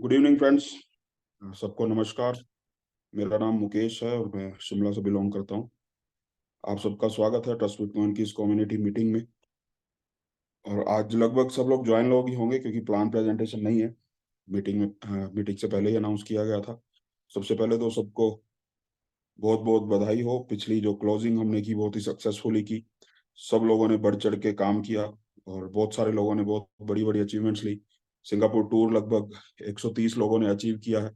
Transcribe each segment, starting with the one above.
Good evening friends. सबको नमस्कार। मेरा नाम मुकेश है और मैं शिमला से बिलोंग करता हूँ। आप सबका स्वागत है ट्रस्ट बिटकॉइन की इस कम्युनिटी मीटिंग में। और आज लगभग सब लोग ज्वाइन लोग ही होंगे क्योंकि प्लान प्रेजेंटेशन नहीं है। मीटिंग में मीटिंग से पहले ही अनाउंस किया गया था। सबसे पहले तो सबको बहुत बहुत बधाई हो। पिछली जो क्लोजिंग हमने की बहुत ही सक्सेसफुली की। सब लोगों ने बढ़ चढ़ के काम किया और बहुत सारे लोगों ने बहुत बड़ी बड़ी अचीवमेंट्स ली। सिंगापुर टूर लगभग 130 लोगों ने अचीव किया है।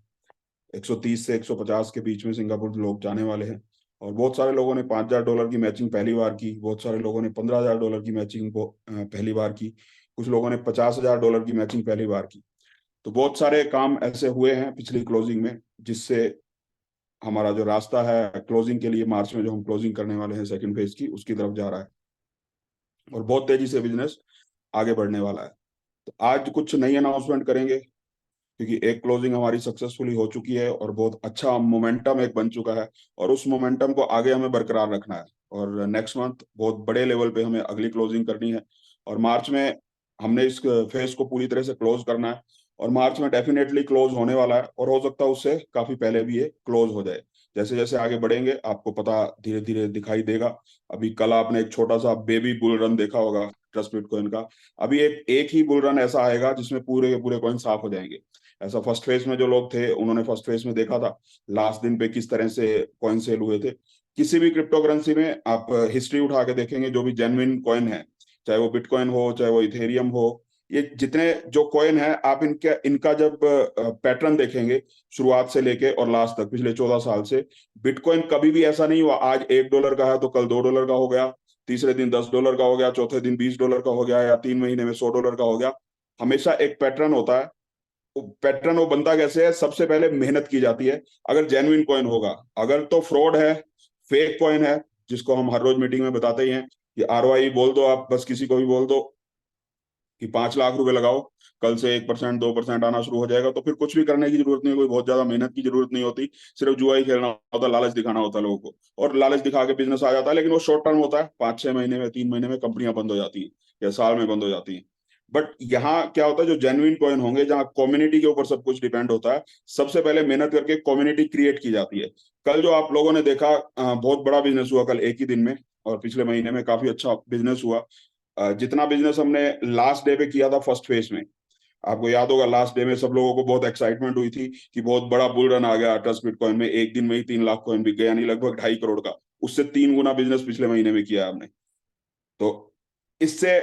130 से 150 के बीच में सिंगापुर लोग जाने वाले हैं। और बहुत सारे लोगों ने $5,000 की मैचिंग पहली बार की। बहुत सारे लोगों ने $15,000 की मैचिंग को पहली बार की। कुछ लोगों ने $50,000 की मैचिंग पहली बार की। तो बहुत सारे काम ऐसे हुए हैं पिछली क्लोजिंग में, जिससे हमारा जो रास्ता है क्लोजिंग के लिए मार्च में जो हम क्लोजिंग करने वाले हैं सेकंड फेज की, उसकी तरफ जा रहा है और बहुत तेजी से बिजनेस आगे बढ़ने वाला है। तो आज कुछ नई अनाउंसमेंट करेंगे क्योंकि एक क्लोजिंग हमारी सक्सेसफुली हो चुकी है और बहुत अच्छा मोमेंटम एक बन चुका है और उस मोमेंटम को आगे हमें बरकरार रखना है। और नेक्स्ट मंथ बहुत बड़े लेवल पे हमें अगली क्लोजिंग करनी है और मार्च में हमने इस फेज को पूरी तरह से क्लोज करना है। और मार्च में डेफिनेटली क्लोज होने वाला है और हो सकता है उससे काफी पहले भी ये क्लोज हो जाए। जैसे जैसे आगे बढ़ेंगे आपको पता धीरे धीरे दिखाई देगा। अभी कल आपने एक छोटा सा बेबी बुल रन देखा होगा ट्रस्ट बिटकॉइन का। अभी एक एक ही बुल रन ऐसा आएगा जिसमें पूरे के पूरे कॉइन साफ हो जाएंगे। ऐसा फर्स्ट फेज में जो लोग थे उन्होंने फर्स्ट फेज में देखा था लास्ट दिन पे किस तरह से कॉइन सेल हुए थे। किसी भी क्रिप्टो करेंसी में आप हिस्ट्री उठा के देखेंगे, जो भी जेन्युइन कॉइन है, चाहे वो बिटकॉइन हो चाहे वो इथेरियम हो, ये जितने जो कॉइन है आप इनका इनका जब पैटर्न देखेंगे शुरुआत से लेके और लास्ट तक पिछले 14 साल से, बिटकॉइन कभी भी ऐसा नहीं हुआ आज $1 का है तो कल $2 का हो गया, तीसरे दिन $10 का हो गया, चौथे दिन $20 का हो गया, या 3 महीने में $100 का हो गया। हमेशा एक पैटर्न होता है। पैटर्न वो बनता कैसे है? सबसे पहले मेहनत की जाती है। अगर जेन्युइन कॉइन होगा, अगर तो फ्रॉड है, फेक कॉइन है, जिसको हम हर रोज मीटिंग में बताते ही हैं कि आरओआई बोल दो, आप बस किसी को भी बोल दो कि 5 लाख रुपए लगाओ, कल से 1% 2% आना शुरू हो जाएगा, तो फिर कुछ भी करने की जरूरत नहीं, कोई बहुत ज्यादा मेहनत की जरूरत नहीं होती। सिर्फ जुआ ही खेलना होता, लालच दिखाना होता है लोगों को, और लालच दिखा के बिजनेस आ जाता है। लेकिन वो शॉर्ट टर्म होता है, 5-6 महीने में 3 महीने में कंपनियां बंद हो जाती है या साल में बंद हो जाती है। बट यहाँ क्या होता है, जो जेन्युइन कॉइन होंगे जहाँ कम्युनिटी के ऊपर सब कुछ डिपेंड होता है, सबसे पहले मेहनत करके कम्युनिटी क्रिएट की जाती है। कल जो आप लोगों ने देखा बहुत बड़ा बिजनेस हुआ कल एक ही दिन में, और पिछले महीने में काफी अच्छा बिजनेस हुआ। जितना बिजनेस हमने लास्ट डे पे किया था फर्स्ट फेज में, आपको याद होगा लास्ट डे में सब लोगों को बहुत एक्साइटमेंट हुई थी कि बहुत बड़ा बुल रन आ गया ट्रस्ट बिटकॉइन में, एक दिन में ही 3 लाख कॉइन बिक गए, यानी लगभग 2.5 करोड़ का। उससे 3 गुना बिजनेस पिछले महीने में किया है हमने। तो इससे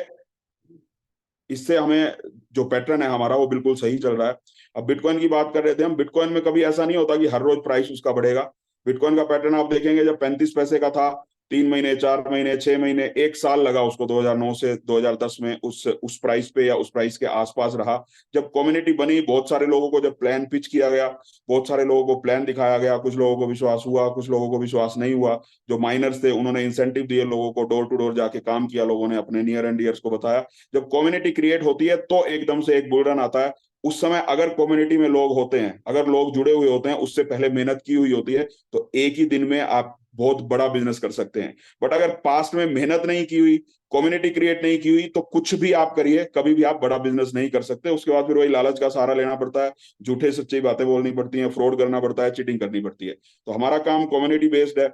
इससे हमें जो पैटर्न है हमारा वो बिल्कुल सही चल रहा है। अब बिटकॉइन की बात कर रहे थे हम, बिटकॉइन में कभी ऐसा नहीं होता कि हर रोज प्राइस उसका बढ़ेगा। बिटकॉइन का पैटर्न आप देखेंगे, जब 35 पैसे का था, 3 महीने 4 महीने 6 महीने 1 साल लगा उसको 2009 से 2010 में उस प्राइस पे या उस प्राइस के आसपास रहा। जब कम्युनिटी बनी, बहुत सारे लोगों को जब प्लान पिच किया गया, बहुत सारे लोगों को प्लान दिखाया गया, कुछ लोगों को विश्वास हुआ, कुछ लोगों को विश्वास नहीं हुआ। जो माइनर्स थे उन्होंने इंसेंटिव दिए लोगों को, डोर टू डोर जाके काम किया, लोगों ने अपने नियर एंड डियर्स को बताया। जब कम्युनिटी क्रिएट होती है तो एकदम से एक बुल रन आता है। उस समय अगर कम्युनिटी में लोग होते हैं, अगर लोग जुड़े हुए होते हैं, उससे पहले मेहनत की हुई होती है, तो एक ही दिन में आप बहुत बड़ा बिजनेस कर सकते हैं। बट अगर पास्ट में मेहनत नहीं की हुई, कम्युनिटी क्रिएट नहीं की हुई, तो कुछ भी आप करिए कभी भी आप बड़ा बिजनेस नहीं कर सकते। उसके बाद फिर वही लालच का सहारा लेना पड़ता है, झूठे सच्ची बातें बोलनी पड़ती हैं, फ्रॉड करना पड़ता है, चीटिंग करनी पड़ती है। तो हमारा काम कम्युनिटी बेस्ड है।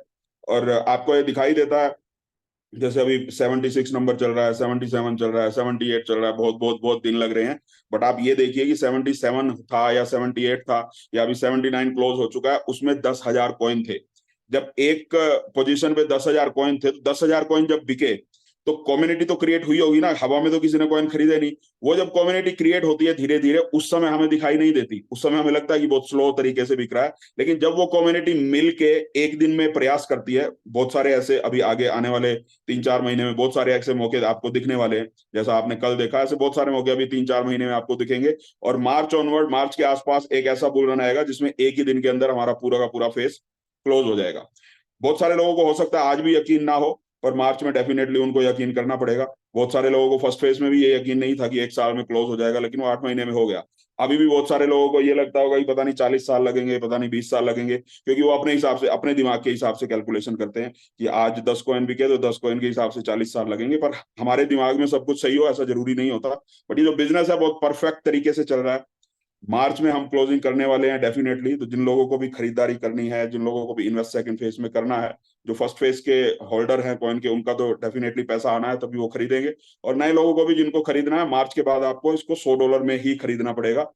और आपको ये दिखाई देता है, जैसे अभी 76 नंबर चल रहा है, 77 चल रहा है, 78 चल रहा है, बहुत बहुत बहुत दिन लग रहे हैं। बट आप ये देखिए कि 77 था या 78 था या अभी 79 क्लोज हो चुका है, उसमें 10,000 कॉइन थे। जब एक पोजीशन पे 10,000 कॉइन थे, तो 10,000 कॉइन जब बिके तो कम्युनिटी तो क्रिएट हुई होगी ना, हवा में तो किसी ने कॉइन खरीदे नहीं। वो जब कम्युनिटी क्रिएट होती है धीरे धीरे, उस समय हमें दिखाई नहीं देती, उस समय हमें लगता है कि बहुत स्लो तरीके से बिक रहा है। लेकिन जब वो कम्युनिटी मिल के एक दिन में प्रयास करती है, बहुत सारे ऐसे अभी आगे आने वाले 3-4 महीने में बहुत सारे ऐसे मौके आपको दिखने वाले हैं, जैसा आपने कल देखा, ऐसे बहुत सारे मौके अभी 3-4 महीने में आपको दिखेंगे। और मार्च ऑनवर्ड, मार्च के आसपास एक ऐसा बुल रन आएगा जिसमें एक ही दिन के अंदर हमारा पूरा का पूरा फेस क्लोज हो जाएगा। बहुत सारे लोगों को हो सकता है आज भी यकीन ना हो, पर मार्च में डेफिनेटली उनको यकीन करना पड़ेगा। बहुत सारे लोगों को फर्स्ट फेज में भी ये यकीन नहीं था कि 1 साल में क्लोज हो जाएगा, लेकिन वो 8 महीने में हो गया। अभी भी बहुत सारे लोगों को ये लगता होगा कि पता नहीं 40 साल लगेंगे, पता नहीं 20 साल लगेंगे, क्योंकि वो अपने हिसाब से, अपने दिमाग के हिसाब से कैलकुलेशन करते हैं कि आज 10 कॉइन बिके तो 10 कॉइन के हिसाब से 40 साल लगेंगे। पर हमारे दिमाग में सब कुछ सही हो ऐसा जरूरी नहीं होता। बट ये जो बिजनेस है बहुत परफेक्ट तरीके से चल रहा है। मार्च में हम क्लोजिंग करने वाले हैं डेफिनेटली। तो जिन लोगों को भी खरीदारी करनी है, जिन लोगों को भी इन्वेस्ट सेकंड फेज में करना है, जो फर्स्ट फेज के होल्डर हैं कॉइन के, उनका तो डेफिनेटली पैसा आना है तभी वो खरीदेंगे। और नए लोगों को भी जिनको खरीदना है, मार्च के बाद आपको इसको $100 में ही खरीदना पड़ेगा।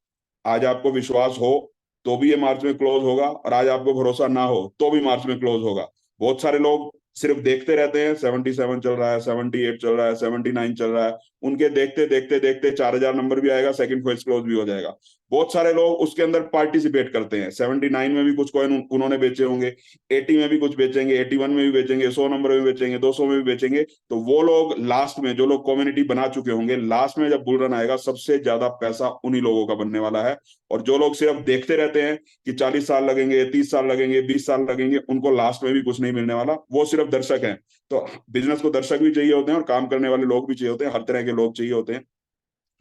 आज आपको विश्वास हो तो भी ये मार्च में क्लोज होगा, और आज आपको भरोसा ना हो तो भी मार्च में क्लोज होगा। बहुत सारे लोग सिर्फ देखते रहते हैं, 77 चल रहा है, 78 चल रहा है, 79 चल रहा है, उनके देखते देखते देखते 4,000 नंबर भी आएगा, सेकंड फेज क्लोज भी हो जाएगा। बहुत सारे लोग उसके अंदर पार्टिसिपेट करते हैं, 79 में भी कुछ कॉइन उन्होंने बेचे होंगे, 80 में भी कुछ बेचेंगे, 81 में भी बेचेंगे, 100 नंबर में भी बेचेंगे, 200 में भी बेचेंगे। तो वो लोग लास्ट में, जो लोग कम्युनिटी बना चुके होंगे, लास्ट में जब बुल रन आएगा, सबसे ज्यादा पैसा उन्हीं लोगों का बनने वाला है। और जो लोग सिर्फ देखते रहते हैं कि 40 साल लगेंगे, 30 साल लगेंगे, 20 साल लगेंगे, उनको लास्ट में भी कुछ नहीं मिलने वाला, वो सिर्फ दर्शक हैं। तो बिजनेस को दर्शक भी चाहिए होते हैं, और काम करने वाले लोग भी चाहिए होते हैं, हर तरह के लोग चाहिए होते हैं।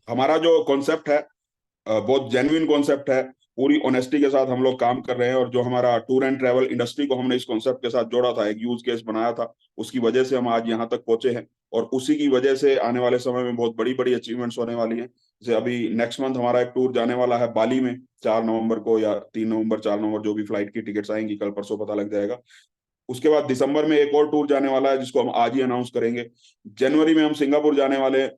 हमारा जो कॉन्सेप्ट है बहुत जेन्युइन कॉन्सेप्ट है, पूरी ऑनेस्टी के साथ हम लोग काम कर रहे हैं। और जो हमारा टूर एंड ट्रैवल इंडस्ट्री को हमने इस कॉन्सेप्ट के साथ जोड़ा था, एक यूज केस बनाया था, उसकी वजह से हम आज यहाँ तक पहुंचे हैं। और उसी की वजह से आने वाले समय में बहुत बड़ी बड़ी अचीवमेंट्स होने वाली हैं। जैसे अभी नेक्स्ट मंथ हमारा एक टूर जाने वाला है बाली में, 4 नवंबर को, या 3 नवंबर, 4 नवंबर, जो भी फ्लाइट की टिकट्स आएंगी, कल परसों पता लग जाएगा। उसके बाद दिसंबर में एक और टूर जाने वाला है, जिसको हम आज ही अनाउंस करेंगे। जनवरी में हम सिंगापुर जाने वाले हैं।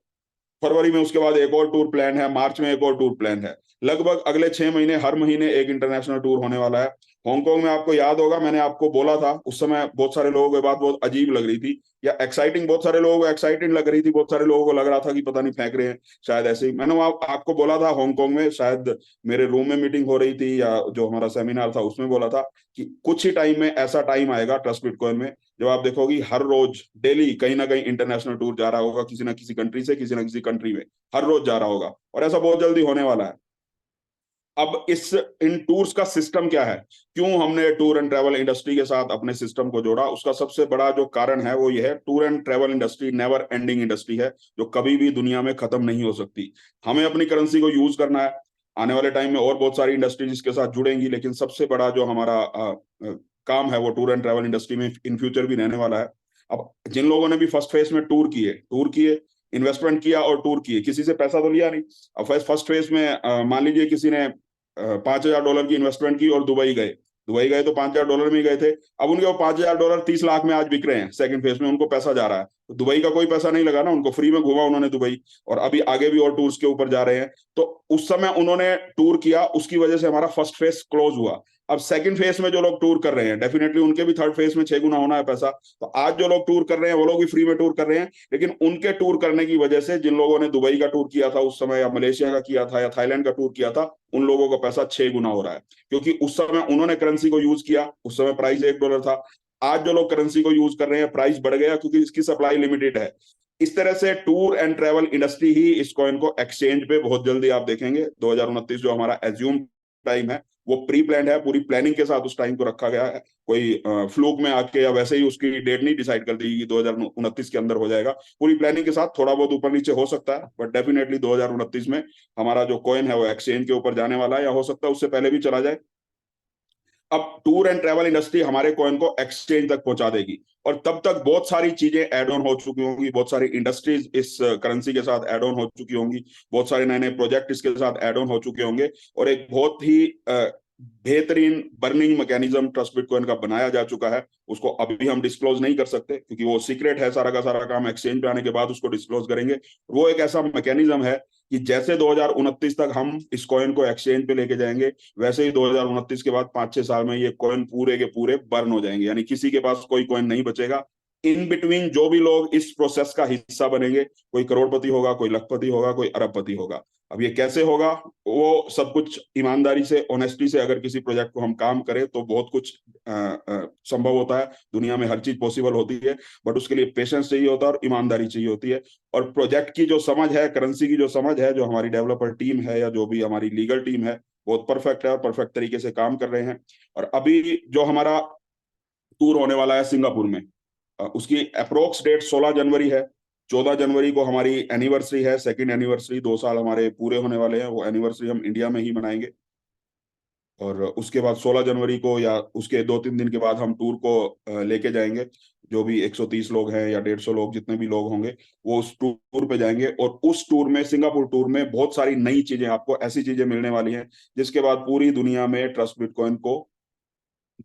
फरवरी में उसके बाद एक और टूर प्लान है, मार्च में एक और टूर प्लान है। लगभग अगले 6 महीने हर महीने एक इंटरनेशनल टूर होने वाला है। हांगकांग में आपको याद होगा, मैंने आपको बोला था उस समय, बहुत सारे लोगों को बात बहुत अजीब लग रही थी या एक्साइटिंग, बहुत सारे लोगों को एक्साइटिंग लग रही थी, बहुत सारे लोगों को लग रहा था कि पता नहीं फेंक रहे हैं, शायद ऐसे ही। मैंने आपको बोला था हांगकांग में, शायद मेरे रूम में मीटिंग हो रही थी या जो हमारा सेमिनार था उसमें बोला था कि कुछ ही टाइम में ऐसा टाइम आएगा ट्रस्ट बिटकॉइन में, जब आप देखोगी हर रोज डेली कहीं ना कहीं इंटरनेशनल टूर जा रहा होगा, किसी ना किसी कंट्री से किसी ना किसी कंट्री में हर रोज जा रहा होगा। और ऐसा बहुत जल्दी होने वाला है। अब इस इन टूर्स का सिस्टम क्या है, क्यों हमने टूर एंड ट्रैवल इंडस्ट्री के साथ अपने सिस्टम को जोड़ा, उसका सबसे बड़ा जो कारण है वो ये है, tour and travel industry never ending industry है, जो कभी भी दुनिया में खत्म नहीं हो सकती। हमें अपनी करेंसी को यूज करना है। आने वाले टाइम में और बहुत सारी इंडस्ट्रीज इसके साथ जुड़ेंगी, लेकिन सबसे बड़ा जो हमारा काम है वो टूर एंड ट्रैवल इंडस्ट्री में इन फ्यूचर भी रहने वाला है। अब जिन लोगों ने भी फर्स्ट फेज में टूर किए, इन्वेस्टमेंट किया और टूर किए, किसी से पैसा तो लिया नहीं। अब फर्स्ट फेज में मान लीजिए किसी ने $5,000 की इन्वेस्टमेंट की और दुबई गए तो $5,000 में ही गए थे। अब उनके वो $5,000 30 लाख में आज बिक रहे हैं, सेकंड फेज में उनको पैसा जा रहा है। तो दुबई का कोई पैसा नहीं लगा ना, उनको फ्री में घुमा उन्होंने दुबई। और अभी आगे भी और टूर्स के ऊपर जा रहे हैं। तो उस समय उन्होंने टूर किया, उसकी वजह से हमारा फर्स्ट फेज क्लोज हुआ। अब सेकंड फेज में जो लोग टूर कर रहे हैं, डेफिनेटली उनके भी थर्ड फेज में 6 गुना होना है पैसा। तो आज जो लोग टूर कर रहे हैं वो लोग भी फ्री में टूर कर रहे हैं, लेकिन उनके टूर करने की वजह से जिन लोगों ने दुबई का टूर किया था उस समय, या मलेशिया का किया था, या थाईलैंड का टूर किया था, उन लोगों का पैसा 6 गुना हो रहा है। क्योंकि उस समय उन्होंने करेंसी को यूज किया, उस समय प्राइस $1 था। आज जो लोग करेंसी को यूज कर रहे हैं, प्राइस बढ़ गया क्योंकि इसकी सप्लाई लिमिटेड है। इस तरह से टूर एंड ट्रैवल इंडस्ट्री ही इस कॉइन को एक्सचेंज पे बहुत जल्दी आप देखेंगे। 2029 जो हमारा एज्यूम टाइम है, वो प्री प्लान है, पूरी प्लानिंग के साथ उस टाइम को रखा गया है। कोई फ्लूक में आके या वैसे ही उसकी डेट नहीं डिसाइड कर दी कि 2029 के अंदर हो जाएगा। पूरी प्लानिंग के साथ थोड़ा बहुत ऊपर नीचे हो सकता है, बट डेफिनेटली 2029 में हमारा जो कॉइन है वो एक्सचेंज के ऊपर जाने वाला है, या हो सकता है उससे पहले भी चला जाए। अब टूर एंड ट्रैवल इंडस्ट्री हमारे कॉइन को एक्सचेंज तक पहुंचा देगी, और तब तक बहुत सारी चीजें एड ऑन हो चुकी होंगी, बहुत सारी इंडस्ट्रीज इस करेंसी के साथ एड ऑन हो चुकी होंगी, बहुत सारे नए नए प्रोजेक्ट इसके साथ एड ऑन हो चुके होंगे। और एक बहुत ही बेहतरीन बर्निंग मैकेनिज्म ट्रस्ट बिटकॉइन का बनाया जा चुका है। उसको अभी हम डिस्क्लोज नहीं कर सकते क्योंकि वो सीक्रेट है, सारा का सारा काम एक्सचेंज पे आने के बाद उसको डिस्क्लोज करेंगे। वो एक ऐसा मैकेनिज्म है कि जैसे 2029 तक हम इस कॉइन को एक्सचेंज पे लेके जाएंगे, वैसे ही 2029 के बाद 5-6 साल में ये कॉइन पूरे के पूरे बर्न हो जाएंगे, यानी किसी के पास कोई कॉइन नहीं बचेगा। इन बिटवीन जो भी लोग इस प्रोसेस का हिस्सा बनेंगे, कोई करोड़पति होगा, कोई लखपति होगा, कोई अरबपति होगा। अब ये कैसे होगा, वो सब कुछ ईमानदारी से, ऑनेस्टी से अगर किसी प्रोजेक्ट को हम काम करें तो बहुत कुछ संभव होता है। दुनिया में हर चीज पॉसिबल होती है, बट उसके लिए पेशेंस चाहिए होता है और ईमानदारी चाहिए होती है। और प्रोजेक्ट की जो समझ है, करेंसी की जो समझ है, जो हमारी डेवलपर टीम है या जो भी हमारी लीगल टीम है, बहुत परफेक्ट है और परफेक्ट तरीके से काम कर रहे हैं। और अभी जो हमारा टूर होने वाला है सिंगापुर में, उसकी अप्रोक्स डेट 16 जनवरी है। 14 जनवरी को हमारी एनिवर्सरी है, सेकंड एनिवर्सरी, 2 साल हमारे पूरे होने वाले हैं। वो एनिवर्सरी हम इंडिया में ही मनाएंगे। और उसके बाद 16 जनवरी को या उसके 2-3 दिन के बाद हम टूर को लेके जाएंगे। जो भी 130 लोग हैं या 150 लोग, जितने भी लोग होंगे, वो उस टूर पे जाएंगे। और उस टूर में, सिंगापुर टूर में, बहुत सारी नई चीजें, आपको ऐसी चीजें मिलने वाली हैं जिसके बाद पूरी दुनिया में ट्रस्ट बिटकॉइन को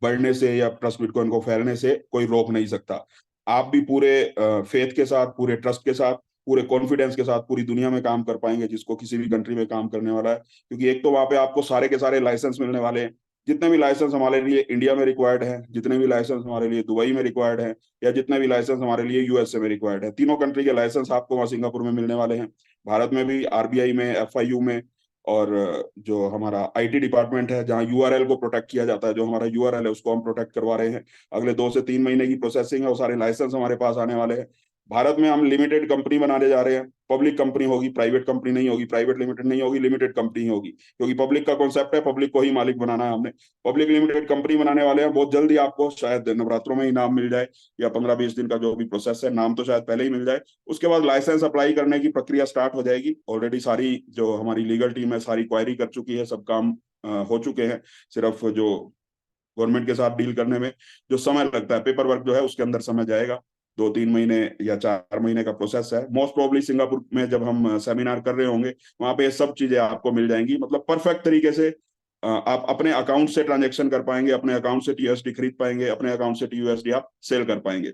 बढ़ने से या ट्रस्ट बिटकॉइन को फैलने से कोई रोक नहीं सकता। आप भी पूरे फेथ के साथ, पूरे ट्रस्ट के साथ, पूरे कॉन्फिडेंस के साथ पूरी दुनिया में काम कर पाएंगे, जिसको किसी भी कंट्री में काम करने वाला है। क्योंकि एक तो वहां पे आपको सारे के सारे लाइसेंस मिलने वाले हैं। जितने भी लाइसेंस हमारे लिए इंडिया में रिक्वायर्ड है, जितने भी लाइसेंस हमारे लिए दुबई में रिक्वायर्ड है, या जितने भी लाइसेंस हमारे लिए यूएसए में रिक्वायर्ड है, तीनों कंट्री के लाइसेंस आपको वहाँ सिंगापुर में मिलने वाले हैं। भारत में भी आरबीआई में, एफआईयू में, और जो हमारा आईटी डिपार्टमेंट है, जहाँ यूआरएल को प्रोटेक्ट किया जाता है, जो हमारा यूआरएल है उसको हम प्रोटेक्ट करवा रहे हैं। अगले 2 से 3 महीने की प्रोसेसिंग है, वो सारे लाइसेंस हमारे पास आने वाले हैं। भारत में हम लिमिटेड कंपनी बनाने जा रहे हैं। पब्लिक कंपनी होगी, प्राइवेट कंपनी नहीं होगी, प्राइवेट लिमिटेड नहीं होगी, लिमिटेड कंपनी होगी। क्योंकि पब्लिक का कॉन्सेप्ट है, पब्लिक को ही मालिक बनाना है हमने। पब्लिक लिमिटेड कंपनी बनाने वाले हैं। बहुत जल्दी आपको शायद नवरात्रों में ही नाम मिल जाए, या 15-20 दिन का जो भी प्रोसेस है, नाम तो शायद पहले ही मिल जाए। उसके बाद लाइसेंस अप्लाई करने की प्रक्रिया स्टार्ट हो जाएगी। ऑलरेडी सारी जो हमारी लीगल टीम है, सारी क्वायरी कर चुकी है, सब काम हो चुके हैं। सिर्फ जो गवर्नमेंट के साथ डील करने में जो समय लगता है, पेपर वर्क जो है, उसके अंदर समय जाएगा। 2-3 महीने या 4 महीने का प्रोसेस है। मोस्ट प्रोबेबली सिंगापुर में जब हम सेमिनार कर रहे होंगे, वहां पे ये सब चीजें आपको मिल जाएंगी। मतलब परफेक्ट तरीके से आप अपने अकाउंट से ट्रांजेक्शन कर पाएंगे, अपने अकाउंट से टीयूएसडी खरीद पाएंगे, अपने अकाउंट से टीयूएसडी आप सेल कर पाएंगे।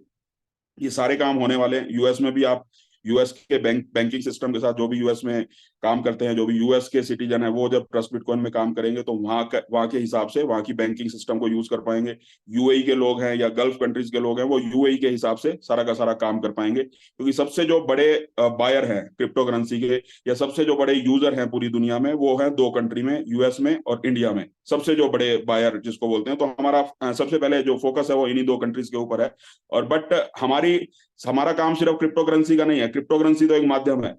ये सारे काम होने वाले हैं। यूएस में भी आप यूएस के बैंकिंग सिस्टम के साथ, जो भी यूएस में काम करते हैं, जो भी यूएस के सिटीजन है, वो जब ट्रस्ट बिटकॉइन में काम करेंगे तो वहाँ के हिसाब से वहाँ की बैंकिंग सिस्टम को यूज कर पाएंगे। यूएई के लोग हैं या गल्फ कंट्रीज के लोग हैं, वो यूएई के हिसाब से सारा का सारा काम कर पाएंगे। क्योंकि सबसे जो बड़े बायर हैं क्रिप्टो करेंसी के, या सबसे जो बड़े यूजर हैं पूरी दुनिया में, वो है 2 कंट्री में, यूएस में और इंडिया में। सबसे जो बड़े बायर जिसको बोलते हैं, तो हमारा सबसे पहले जो फोकस है वो इन्हीं 2 कंट्रीज के ऊपर है। और बट हमारा काम सिर्फ क्रिप्टो करेंसी का नहीं है। क्रिप्टो करेंसी तो एक माध्यम है,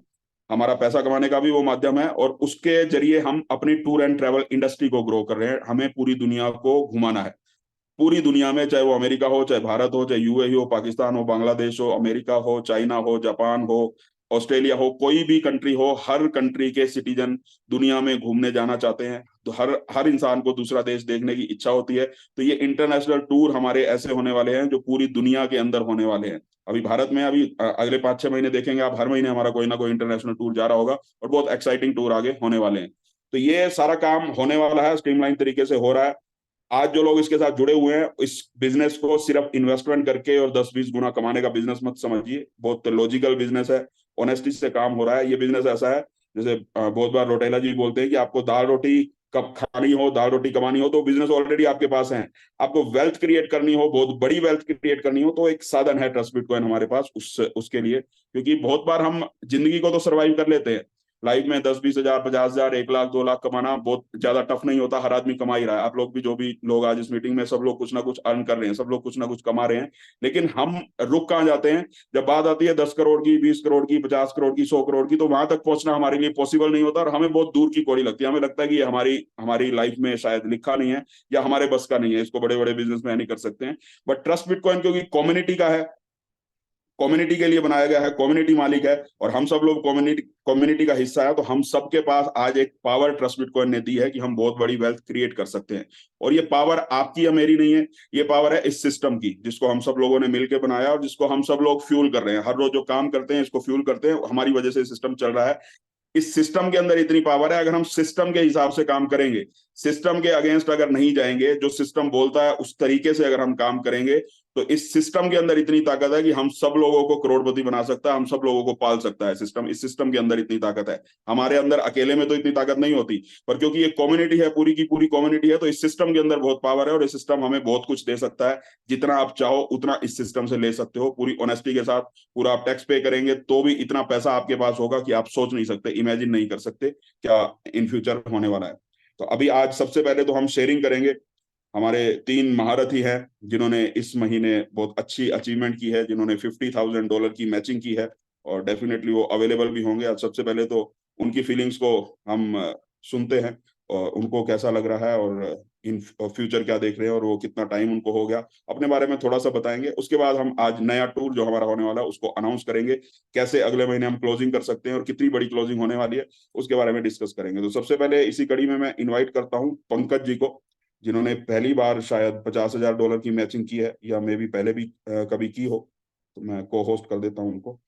हमारा पैसा कमाने का भी वो माध्यम है, और उसके जरिए हम अपनी टूर एंड ट्रैवल इंडस्ट्री को ग्रो कर रहे हैं। हमें पूरी दुनिया को घुमाना है। पूरी दुनिया में, चाहे वो अमेरिका हो, चाहे भारत हो, चाहे यूएई हो, पाकिस्तान हो, बांग्लादेश हो, अमेरिका हो, चाइना हो, जापान हो, ऑस्ट्रेलिया हो, कोई भी कंट्री हो, हर कंट्री के सिटीजन दुनिया में घूमने जाना चाहते हैं। तो हर हर इंसान को दूसरा देश देखने की इच्छा होती है। तो ये इंटरनेशनल टूर हमारे ऐसे होने वाले हैं जो पूरी दुनिया के अंदर होने वाले हैं। अभी भारत में, अभी अगले 5-6 महीने देखेंगे आप, हर महीने हमारा कोई ना कोई इंटरनेशनल टूर जा रहा होगा, और बहुत एक्साइटिंग टूर आगे होने वाले हैं। तो ये सारा काम होने वाला है, स्ट्रीमलाइन तरीके से हो रहा है। आज जो लोग इसके साथ जुड़े हुए हैं, इस बिजनेस को सिर्फ इन्वेस्टमेंट करके और 10-20 गुना कमाने का बिजनेस मत समझिए। बहुत लॉजिकल बिजनेस है, ऑनेस्टी से काम हो रहा है। ये बिजनेस ऐसा है, जैसे बहुत बार रोटेला जी बोलते हैं कि आपको दाल रोटी कब खानी हो, दाल रोटी कमानी हो, तो बिजनेस ऑलरेडी आपके पास है। आपको वेल्थ क्रिएट करनी हो, बहुत बड़ी वेल्थ क्रिएट करनी हो, तो एक साधन है ट्रस्ट बिटकॉइन हमारे पास उसके लिए। क्योंकि बहुत बार हम जिंदगी को तो सर्वाइव कर लेते हैं, लाइफ में 10-20 हजार, 50 हजार, 1 लाख, 2 लाख कमाना बहुत ज्यादा टफ नहीं होता। हर आदमी कमा ही रहा है। आप लोग भी, जो भी लोग आज इस मीटिंग में, सब लोग कुछ ना कुछ अर्न कर रहे हैं, सब लोग कुछ ना कुछ कमा रहे हैं। लेकिन हम रुक कहाँ जाते हैं? जब बात आती है 10 करोड़ की, 20 करोड़ की, 50 करोड़ की, 100 करोड़ की, तो वहां तक पहुंचना हमारे लिए पॉसिबल नहीं होता, और हमें बहुत दूर की कौड़ी लगती है। हमें लगता है कि ये हमारी हमारी लाइफ में शायद लिखा नहीं है, या हमारे बस का नहीं है, इसको बड़े बड़े बिजनेस में नहीं कर सकते हैं। बट ट्रस्ट बिटकॉइन क्योंकि कम्युनिटी का है, कम्युनिटी के लिए बनाया गया है, कम्युनिटी मालिक है, और हम सब लोग कम्युनिटी कम्युनिटी का हिस्सा है, तो हम सबके पास आज एक पावर ट्रस्ट बिटकॉइन ने दी है कि हम बहुत बड़ी वेल्थ क्रिएट कर सकते हैं। और ये पावर आपकी या मेरी नहीं है, ये पावर है इस सिस्टम की, जिसको हम सब लोगों ने मिलकर बनाया, और जिसको हम सब लोग फ्यूल कर रहे हैं। हर रोज जो काम करते हैं, इसको फ्यूल करते हैं, हमारी वजह से सिस्टम चल रहा है। इस सिस्टम के अंदर इतनी पावर है, अगर हम सिस्टम के हिसाब से काम करेंगे, सिस्टम के अगेंस्ट अगर नहीं जाएंगे, जो सिस्टम बोलता है उस तरीके से अगर हम काम करेंगे, तो इस सिस्टम के अंदर इतनी ताकत है कि हम सब लोगों को करोड़पति बना सकता है, हम सब लोगों को पाल सकता है सिस्टम। इस सिस्टम के अंदर इतनी ताकत है। हमारे अंदर अकेले में तो इतनी ताकत नहीं होती, पर क्योंकि ये कम्युनिटी है, पूरी की पूरी कम्युनिटी है, तो इस सिस्टम के अंदर बहुत पावर है, और इस सिस्टम हमें बहुत कुछ दे सकता है। जितना आप चाहो उतना इस सिस्टम से ले सकते हो, पूरी ऑनेस्टी के साथ। पूरा आप टैक्स पे करेंगे तो भी इतना पैसा आपके पास होगा कि आप सोच नहीं सकते, इमेजिन नहीं कर सकते क्या इन फ्यूचर होने वाला है। तो अभी आज सबसे पहले तो हम शेयरिंग करेंगे। हमारे 3 महारथी हैं जिन्होंने इस महीने बहुत अच्छी अचीवमेंट की है, जिन्होंने $50,000 की मैचिंग की है, और डेफिनेटली वो अवेलेबल भी होंगे। आज सबसे पहले तो उनकी फीलिंग्स को हम सुनते हैं, और उनको कैसा लग रहा है, और इन फ्यूचर क्या देख रहे हैं, और वो कितना टाइम उनको हो गया, अपने बारे में थोड़ा सा बताएंगे। उसके बाद हम आज नया टूर जो हमारा होने वाला है उसको अनाउंस करेंगे, कैसे अगले महीने हम क्लोजिंग कर सकते हैं, और कितनी बड़ी क्लोजिंग होने वाली है उसके बारे में डिस्कस करेंगे। तो सबसे पहले इसी कड़ी में मैं इन्वाइट करता हूँ पंकज जी को। जिन्होंने पहली बार शायद $50,000 की मैचिंग की है, या मे भी पहले भी कभी की हो, तो मैं को होस्ट कर देता हूं उनको।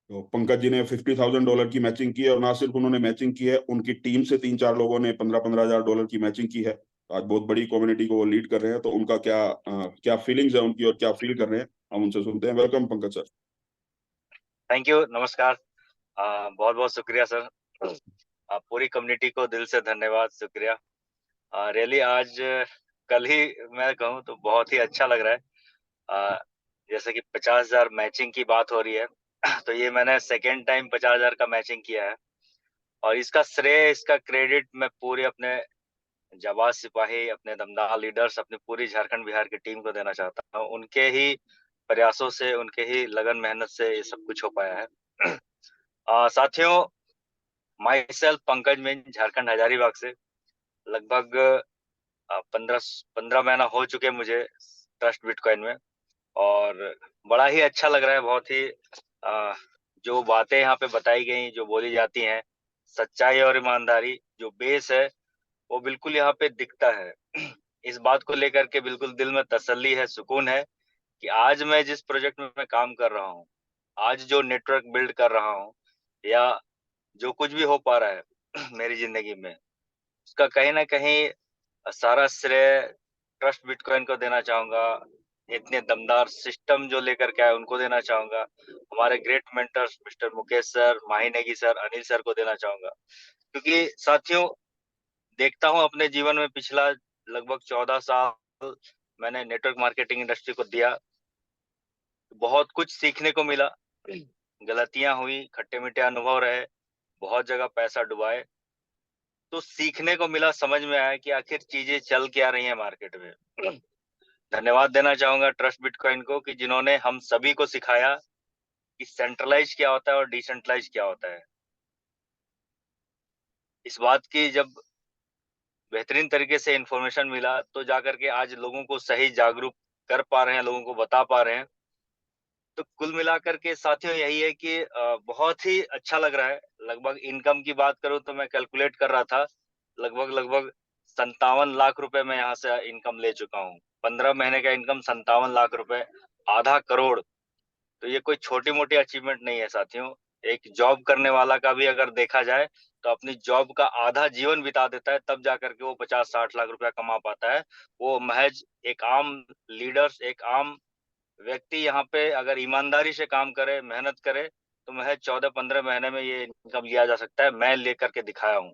तो पंकज जी ने $50,000 की मैचिंग की है, और ना सिर्फ उन्होंने मैचिंग की है, उनकी टीम से 3-4 लोगों ने 15-15 हजार डॉलर की मैचिंग की है। आज बहुत बड़ी कम्युनिटी को वो लीड कर रहे हैं, तो उनका क्या फीलिंग्स है उनकी, और क्या फील कर रहे हैं, हम उनसे सुनते हैं। Welcome Pankaj sir. Thank you, नमस्कार। बहुत बहुत शुक्रिया सर। पूरी कम्युनिटी को दिल से धन्यवाद, शुक्रिया। रियली आज कल ही मैं कहूँ तो बहुत ही अच्छा लग रहा है। जैसे कि 50,000 मैचिंग की बात हो रही है तो ये मैंने सेकेंड टाइम 50,000 का मैचिंग किया है। और इसका श्रेय, इसका क्रेडिट मैं पूरे अपने जाबाज सिपाही, अपने दमदार लीडर्स, अपनी पूरी झारखंड बिहार की टीम को देना चाहता हूँ। उनके ही प्रयासों से, उनके ही लगन मेहनत से ये सब कुछ हो पाया है। साथियों, माई सेल्फ पंकज मिंज, झारखंड हजारीबाग से। लगभग 15 महीना हो चुके मुझे ट्रस्ट बिटकॉइन में। और बड़ा ही अच्छा लग रहा है, बहुत ही जो बातें यहाँ पे बताई गई, जो बोली जाती हैं, सच्चाई और ईमानदारी जो बेस है, वो बिल्कुल यहाँ पे दिखता है। इस बात को लेकर के बिल्कुल दिल में तसल्ली है, सुकून है कि आज मैं जिस प्रोजेक्ट में मैं काम कर रहा हूँ, आज जो नेटवर्क बिल्ड कर रहा हूँ, या जो कुछ भी हो पा रहा है मेरी जिंदगी में, उसका कहीं ना कहीं सारा श्रेय ट्रस्ट बिटकॉइन को देना चाहूंगा। इतने दमदार सिस्टम जो लेकर के आए उनको देना चाहूंगा। हमारे great mentors mister Mukesh sir, Mahi Negi sir, Anil sir को देना चाहूंगा। क्योंकि साथियों, देखता हूं अपने जीवन में पिछला लगभग 14 साल मैंने नेटवर्क मार्केटिंग इंडस्ट्री को दिया। बहुत कुछ सीखने को मिला, गलतियां हुई, खट्टे मीठे अनुभव रहे, बहुत जगह पैसा डुबाए, तो सीखने को मिला, समझ में आया कि आखिर चीजें चल क्या रही हैं मार्केट में। धन्यवाद देना चाहूंगा ट्रस्ट बिटकॉइन को कि जिन्होंने हम सभी को सिखाया कि सेंट्रलाइज क्या होता है और डिसेंट्रलाइज क्या होता है। इस बात की जब बेहतरीन तरीके से इंफॉर्मेशन मिला, तो जाकर के आज लोगों को सही जागरूक कर पा रहे हैं, लोगों को बता पा रहे हैं। तो कुल मिलाकर के साथियों यही है कि बहुत ही अच्छा लग रहा है। लगभग इनकम की बात करूं तो मैं कैलकुलेट कर रहा था, लगभग 57 लाख रुपए मैं यहाँ से इनकम ले चुका हूँ। 15 महीने का इनकम 57 लाख रुपए, ½ करोड़। तो ये कोई छोटी मोटी अचीवमेंट नहीं है साथियों। एक जॉब करने वाला का भी अगर देखा जाए तो अपनी जॉब का आधा जीवन बिता देता है, तब जाकर के वो 50-60 लाख रुपया कमा पाता है। वो महज एक आम लीडर्स, एक आम व्यक्ति यहाँ पे अगर ईमानदारी से काम करे, मेहनत करे, तो महज 14-15 महीने में ये इनकम लिया जा सकता है। मैं लेकर के दिखाया हूँ।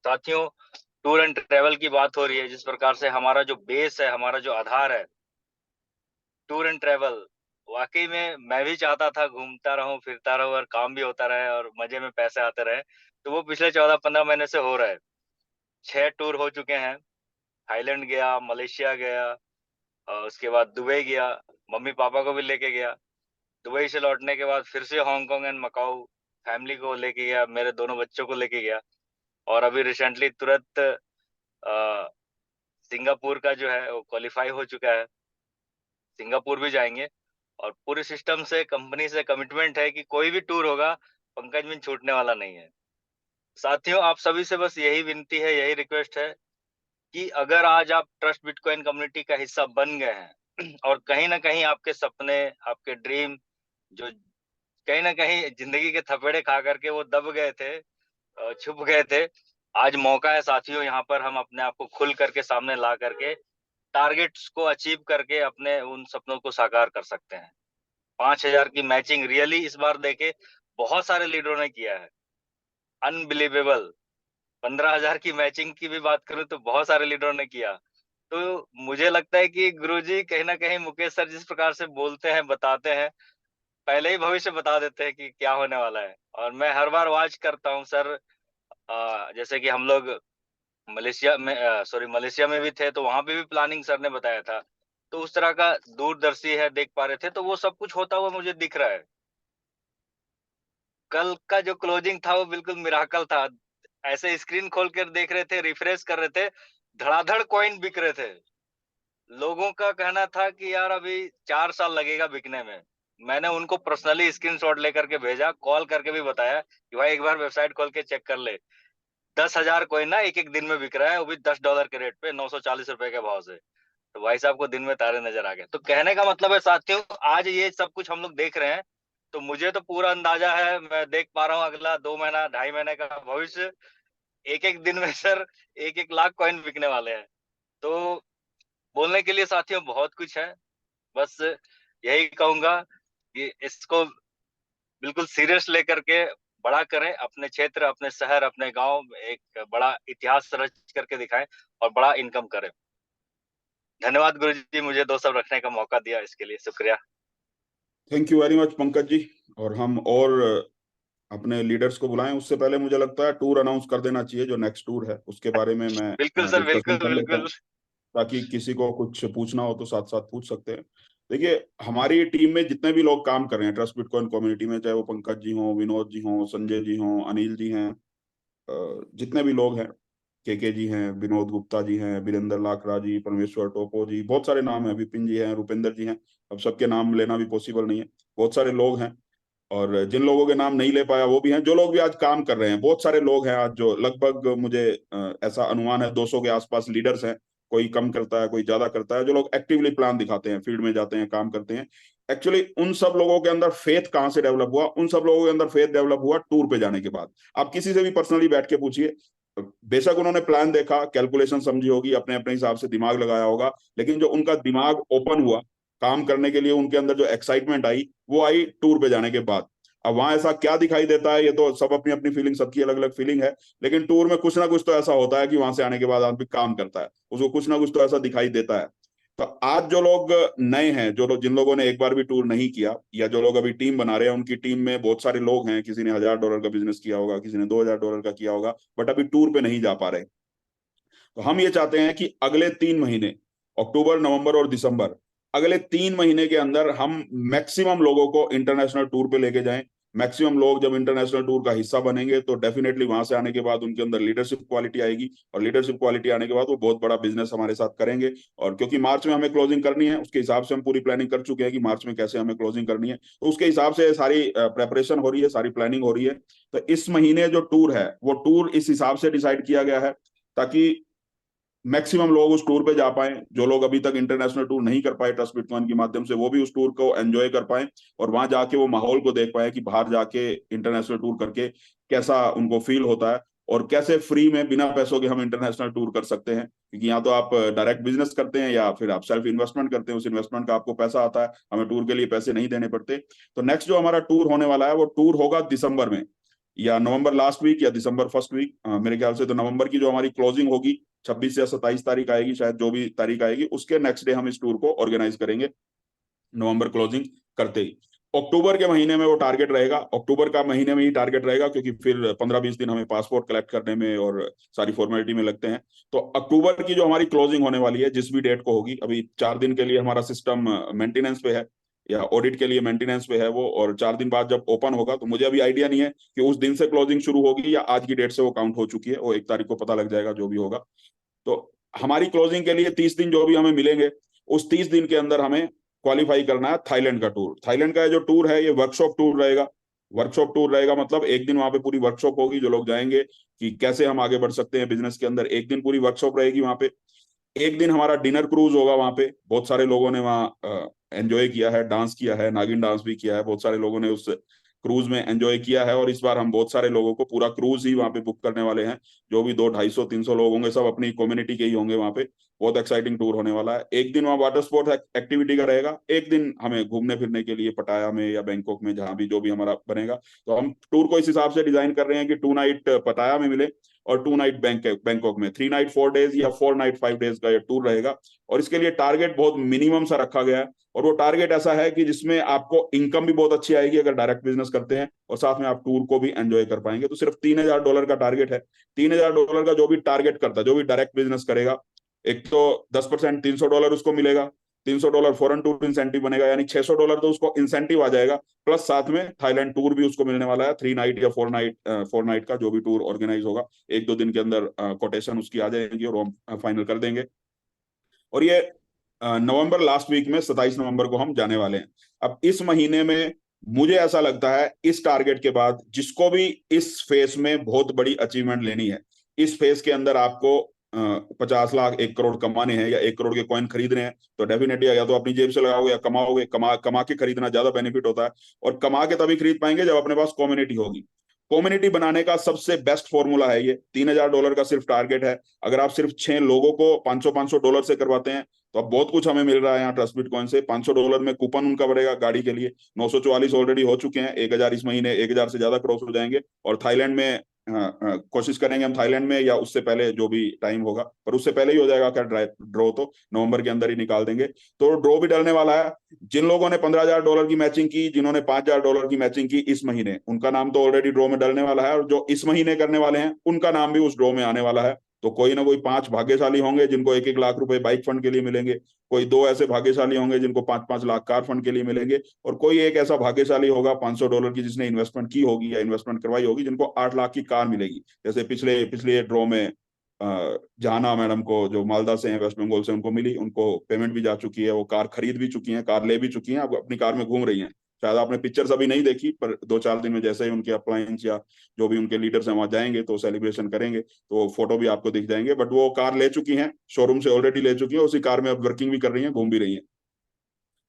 साथियों, टूर एंड ट्रेवल की बात हो रही है, जिस प्रकार से हमारा जो बेस है, हमारा जो आधार है, टूर एंड ट्रेवल, वाकई में मैं भी चाहता था घूमता रहूं, फिरता रहूं, और काम भी होता रहे और मजे में पैसे आते रहे। तो वो पिछले 14-15 महीने से हो रहा है। 6 टूर हो चुके हैं। थाईलैंड गया, मलेशिया गया, और उसके बाद दुबई गया, मम्मी पापा को भी लेके गया। दुबई से लौटने के बाद फिर से हांगकांग एंड मकाऊ फैमिली को लेके गया, मेरे दोनों बच्चों को लेके गया। और अभी रिसेंटली तुरंत सिंगापुर का जो है वो क्वालिफाई हो चुका है, सिंगापुर भी जाएंगे। और पूरे सिस्टम से, कंपनी से कमिटमेंट है कि कोई भी टूर होगा, पंकज में छूटने वाला नहीं है। साथियों, आप सभी से बस यही विनती है, यही रिक्वेस्ट है कि अगर आज आप ट्रस्ट बिटकॉइन कम्युनिटी का हिस्सा बन गए हैं और कहीं ना कहीं आपके सपने, आपके ड्रीम जो कहीं ना कहीं जिंदगी के थपेड़े खा करके वो दब गए थे, छुप गए थे, आज मौका है साथियों, यहाँ पर हम अपने आप को खुल करके सामने ला करके टारगेट्स को अचीव करके अपने उन सपनों को साकार कर सकते हैं। 5,000 की मैचिंग रियली इस बार देखे बहुत सारे लीडरों ने किया है, अनबिलीवेबल। 15,000 की मैचिंग की भी बात करूं तो बहुत सारे लीडरों ने किया। तो मुझे लगता है कि गुरुजी कहीं ना कहीं मुकेश सर जिस प्रकार से बोलते हैं, बताते हैं, पहले ही भविष्य बता देते हैं कि क्या होने वाला है। और मैं हर बार वाच करता हूँ सर। जैसे कि हम लोग मलेशिया में भी थे, तो वहां पे भी प्लानिंग सर ने बताया था। तो उस तरह का दूरदर्शी है, देख पा रहे थे, तो वो सब कुछ होता हुआ मुझे दिख रहा है। कल का जो क्लोजिंग था वो बिल्कुल मिराकल था। ऐसे स्क्रीन खोल कर देख रहे थे, रिफ्रेश कर रहे थे, धड़ाधड़ कॉइन बिक रहे थे। लोगों का कहना था कि यार अभी 4 साल लगेगा बिकने में। मैंने उनको पर्सनली स्क्रीनशॉट लेकर के भेजा, कॉल करके भी बताया कि भाई एक बार वेबसाइट खोल के चेक कर ले। 10,000 कॉइन ना एक एक दिन में बिक रहा है, वो भी $10 के रेट पे, 940 रुपए के भाव से। तो भाई साहब को दिन में तारे नजर आ गए। तो कहने का मतलब है साथियों, आज ये सब कुछ हम लोग देख रहे हैं, तो मुझे तो पूरा अंदाजा है, मैं देख पा रहा हूँ अगला 2 महीना 2.5 महीने का भविष्य। एक एक दिन में सर एक एक लाख कॉइन बिकने वाले हैं। तो बोलने के लिए साथियों बहुत कुछ है। बस यही कहूंगा कि इसको बिल्कुल सीरियस लेकर के बड़ा करें, अपने क्षेत्र, अपने शहर, अपने गांव में एक बड़ा इतिहास रच करके दिखाएं और बड़ा इनकम करें। धन्यवाद गुरुजी, मुझे 2 शब्द रखने का मौका दिया, इसके लिए शुक्रिया। Thank you very much Pankaj ji. और हम और अपने लीडर्स को बुलाएं उससे पहले मुझे लगता है टूर अनाउंस कर देना चाहिए, जो नेक्स्ट टूर है उसके बारे में मैं बिल्कुल सर, डिस्कशन बिल्कुल कर लेता बिल्कुल। हूं, ताकि किसी को कुछ पूछना हो तो साथ साथ पूछ सकते हैं। देखिए, हमारी टीम में जितने भी लोग काम कर रहे हैं ट्रस्ट बिटकॉइन कम्युनिटी में, चाहे वो पंकज जी हों, विनोद जी हों, संजय जी हों, अनिल जी हैं, जितने भी लोग हैं, के जी हैं, विनोद गुप्ता जी हैं, वीरेंद्र लाकरा जी, परमेश्वर टोपो जी, बहुत सारे नाम हैं, विपिन जी हैं, रुपेंद्र जी हैं। अब सबके नाम लेना भी पॉसिबल नहीं है, बहुत सारे लोग हैं। और जिन लोगों के नाम नहीं ले पाया वो भी हैं, जो लोग भी आज काम कर रहे हैं, बहुत सारे लोग हैं आज, जो लगभग मुझे ऐसा अनुमान है 200 के आसपास लीडर्स हैं। कोई कम करता है, कोई ज्यादा करता है, जो लोग एक्टिवली प्लान दिखाते हैं, फील्ड में जाते हैं, काम करते हैं। एक्चुअली उन सब लोगों के अंदर फेथ कहाँ से डेवलप हुआ? उन सब लोगों के अंदर फेथ डेवलप हुआ टूर पे जाने के बाद। आप किसी से भी पर्सनली बैठ के पूछिए, बेशक उन्होंने प्लान देखा, कैलकुलेशन समझी होगी, अपने अपने हिसाब से दिमाग लगाया होगा, लेकिन जो उनका दिमाग ओपन हुआ काम करने के लिए, उनके अंदर जो एक्साइटमेंट आई, वो आई टूर पे जाने के बाद। अब वहां ऐसा क्या दिखाई देता है, ये तो सब अपनी अपनी फीलिंग, सबकी अलग अलग फीलिंग है, लेकिन टूर में कुछ ना कुछ तो ऐसा होता है कि वहां से आने के बाद आदमी काम करता है, उसको कुछ ना कुछ तो ऐसा दिखाई देता है। तो आज जो लोग नए हैं, जो लोग, जिन लोगों ने एक बार भी टूर नहीं किया, या जो लोग अभी टीम बना रहे हैं, उनकी टीम में बहुत सारे लोग हैं, किसी ने $1,000 का बिजनेस किया होगा, किसी ने $2,000 का किया होगा, बट अभी टूर पे नहीं जा पा रहे। तो हम ये चाहते हैं कि अगले 3 महीने, अक्टूबर, नवंबर और दिसंबर, अगले 3 महीने के अंदर हम मैक्सिमम लोगों को इंटरनेशनल टूर पे लेके जाएं। मैक्सिमम लोग जब इंटरनेशनल टूर का हिस्सा बनेंगे तो डेफिनेटली वहां से आने के बाद उनके अंदर लीडरशिप क्वालिटी आएगी, और लीडरशिप क्वालिटी आने के बाद वो बहुत बड़ा बिजनेस हमारे साथ करेंगे। और क्योंकि मार्च में हमें क्लोजिंग करनी है, उसके हिसाब से हम पूरी प्लानिंग कर चुके हैं कि मार्च में कैसे हमें क्लोजिंग करनी है, तो उसके हिसाब से सारी प्रेपरेशन हो रही है, सारी प्लानिंग हो रही है। तो इस महीने जो टूर है, वो टूर इस हिसाब से डिसाइड किया गया है ताकि मैक्सिमम लोग उस टूर पे जा पाए। जो लोग अभी तक इंटरनेशनल टूर नहीं कर पाए ट्रस्ट बिटकॉइन के माध्यम से, वो भी उस टूर को एंजॉय कर पाए, और वहां जाके वो माहौल को देख पाए कि बाहर जाके इंटरनेशनल टूर करके कैसा उनको फील होता है, और कैसे फ्री में बिना पैसों के हम इंटरनेशनल टूर कर सकते हैं। क्योंकि यहाँ तो आप डायरेक्ट बिजनेस करते हैं या फिर आप सेल्फ इन्वेस्टमेंट करते हैं, उस इन्वेस्टमेंट का आपको पैसा आता है, हमें टूर के लिए पैसे नहीं देने पड़ते। तो नेक्स्ट जो हमारा टूर होने वाला है, वो टूर होगा दिसंबर में, या नवंबर लास्ट वीक या दिसंबर फर्स्ट वीक, मेरे ख्याल से तो नवंबर की जो हमारी क्लोजिंग होगी 26 या 27 तारीख आएगी शायद, जो भी तारीख आएगी उसके नेक्स्ट डे हम इस टूर को ऑर्गेनाइज करेंगे, नवंबर क्लोजिंग करते ही। अक्टूबर के महीने में वो टारगेट रहेगा, अक्टूबर का महीने में ही टारगेट रहेगा, क्योंकि फिर 15-20 दिन हमें पासपोर्ट कलेक्ट करने में और सारी फॉर्मेलिटी में लगते हैं। तो अक्टूबर की जो हमारी क्लोजिंग होने वाली है, जिस भी डेट को होगी, अभी 4 दिन के लिए हमारा सिस्टम मेंटेनेंस पे है, या ऑडिट के लिए मेंटेनेंस पे है वो, और 4 दिन बाद जब ओपन होगा, तो मुझे अभी आइडिया नहीं है कि उस दिन से क्लोजिंग शुरू होगी या आज की डेट से वो काउंट हो चुकी है, वो 1 तारीख को पता लग जाएगा जो भी होगा। तो हमारी क्लोजिंग के लिए 30 दिन जो भी हमें मिलेंगे, उस 30 दिन के अंदर हमें क्वालिफाई करना है थाईलैंड का टूर। थाईलैंड का जो टूर है, ये वर्कशॉप टूर रहेगा। वर्कशॉप टूर रहेगा मतलब एक दिन वहां पे पूरी वर्कशॉप होगी, जो लोग जाएंगे कि कैसे हम आगे बढ़ सकते हैं बिजनेस के अंदर, एक दिन पूरी वर्कशॉप रहेगी वहां पे। एक दिन हमारा डिनर क्रूज होगा वहां पे, बहुत सारे लोगों ने वहाँ एंजॉय किया है, डांस किया है, नागिन डांस भी किया है, बहुत सारे लोगों ने उस क्रूज में एंजॉय किया है, और इस बार हम बहुत सारे लोगों को पूरा क्रूज ही वहां पे बुक करने वाले हैं। जो भी 200-250-300 लोग होंगे, सब अपनी कम्युनिटी के ही होंगे वहां पे। बहुत एक्साइटिंग टूर होने वाला है। एक दिन वहाँ वाटर स्पोर्ट्स एक्टिविटी का रहेगा, एक दिन हमें घूमने फिरने के लिए पटाया में या बैंकॉक में, जहां भी जो भी हमारा बनेगा। तो हम टूर को इस हिसाब से डिजाइन कर रहे हैं कि 2 नाइट पटाया में मिले, और 2 नाइट बैंकॉक में, 3 नाइट 4 डेज या 4 नाइट 5 डेज का ये टूर रहेगा। और इसके लिए टारगेट बहुत मिनिमम सा रखा गया है, और वो टारगेट ऐसा है कि जिसमें आपको इनकम भी बहुत अच्छी आएगी अगर डायरेक्ट बिजनेस करते हैं, और साथ में आप टूर को भी एंजॉय कर पाएंगे। तो सिर्फ $3,000 का टारगेट है। $3,000 का जो भी टारगेट करता है, जो भी डायरेक्ट बिजनेस करेगा, एक तो 10% $300 उसको मिलेगा, $300 फॉरेन टूर इंसेंटिव बनेगा, यानी $600 तो उसको इंसेंटिव आ जाएगा, प्लस साथ में थाईलैंड टूर भी उसको मिलने वाला है। 3 नाइट या 4 नाइट का जो भी टूर ऑर्गेनाइज होगा, 1-2 दिन के अंदर कोटेशन उसकी आ जाएगी और हम फाइनल कर देंगे। और ये नवंबर लास्ट वीक में 27 नवंबर को हम जाने वाले हैं। अब इस महीने में मुझे ऐसा लगता है इस टारगेट के बाद जिसको भी इस फेस में बहुत बड़ी अचीवमेंट लेनी है, इस फेस के अंदर आपको 50 लाख 1 करोड़ कमाने हैं या 1 करोड़ के कॉइन खरीदने हैं, तो डेफिनेटली या तो अपनी जेब से लगाओगे या कमाओगे। कमा कमा के खरीदना ज्यादा बेनिफिट होता है, और कमा के तभी खरीद पाएंगे जब अपने पास कम्युनिटी होगी। कम्युनिटी बनाने का सबसे बेस्ट फॉर्मूला है ये। $3000 का सिर्फ टारगेट है। अगर आप सिर्फ 6 लोगों को 500-500 डॉलर से करवाते हैं तो अब बहुत कुछ हमें मिल रहा है यहाँ ट्रस्ट बिटकॉइन से। $500 में कूपन उनका बढ़ेगा गाड़ी के लिए। 944 ऑलरेडी हो चुके हैं, 1000 इस महीने 1000 से ज्यादा क्रॉस हो जाएंगे। और थाईलैंड में कोशिश करेंगे हम थाईलैंड में या उससे पहले जो भी टाइम होगा, पर उससे पहले ही हो जाएगा क्या ड्रॉ, तो नवंबर के अंदर ही निकाल देंगे। तो ड्रॉ भी डलने वाला है। जिन लोगों ने $15,000 की मैचिंग की, जिन्होंने $5,000 की मैचिंग की इस महीने, उनका नाम तो ऑलरेडी ड्रॉ में डलने वाला है, और जो इस महीने करने वाले हैं उनका नाम भी उस ड्रॉ में आने वाला है। तो कोई ना कोई 5 भाग्यशाली होंगे जिनको 1-1 लाख रुपए बाइक फंड के लिए मिलेंगे, कोई 2 ऐसे भाग्यशाली होंगे जिनको 5-5 लाख कार फंड के लिए मिलेंगे, और कोई एक ऐसा भाग्यशाली होगा $500 की जिसने इन्वेस्टमेंट की होगी या इन्वेस्टमेंट करवाई होगी, जिनको 8 लाख की कार मिलेगी। जैसे पिछले पिछले ड्रॉ में जहाना मैडम को, जो मालदा से हैं, वेस्ट बंगाल से, उनको मिली, उनको पेमेंट भी जा चुकी है, वो कार खरीद भी चुकी हैं, कार ले भी चुकी हैं, अब अपनी कार में घूम रही हैं। शायद आपने पिक्चर्स अभी नहीं देखी, पर 2-4 दिन में जैसे ही उनके अप्लायंस या जो भी उनके लीडर्स हैं वहां जाएंगे तो सेलिब्रेशन करेंगे, तो फोटो भी आपको दिख जाएंगे। बट वो कार ले चुकी हैं, शोरूम से ऑलरेडी ले चुकी है, उसी कार में अब वर्किंग भी कर रही है, घूम भी रही है।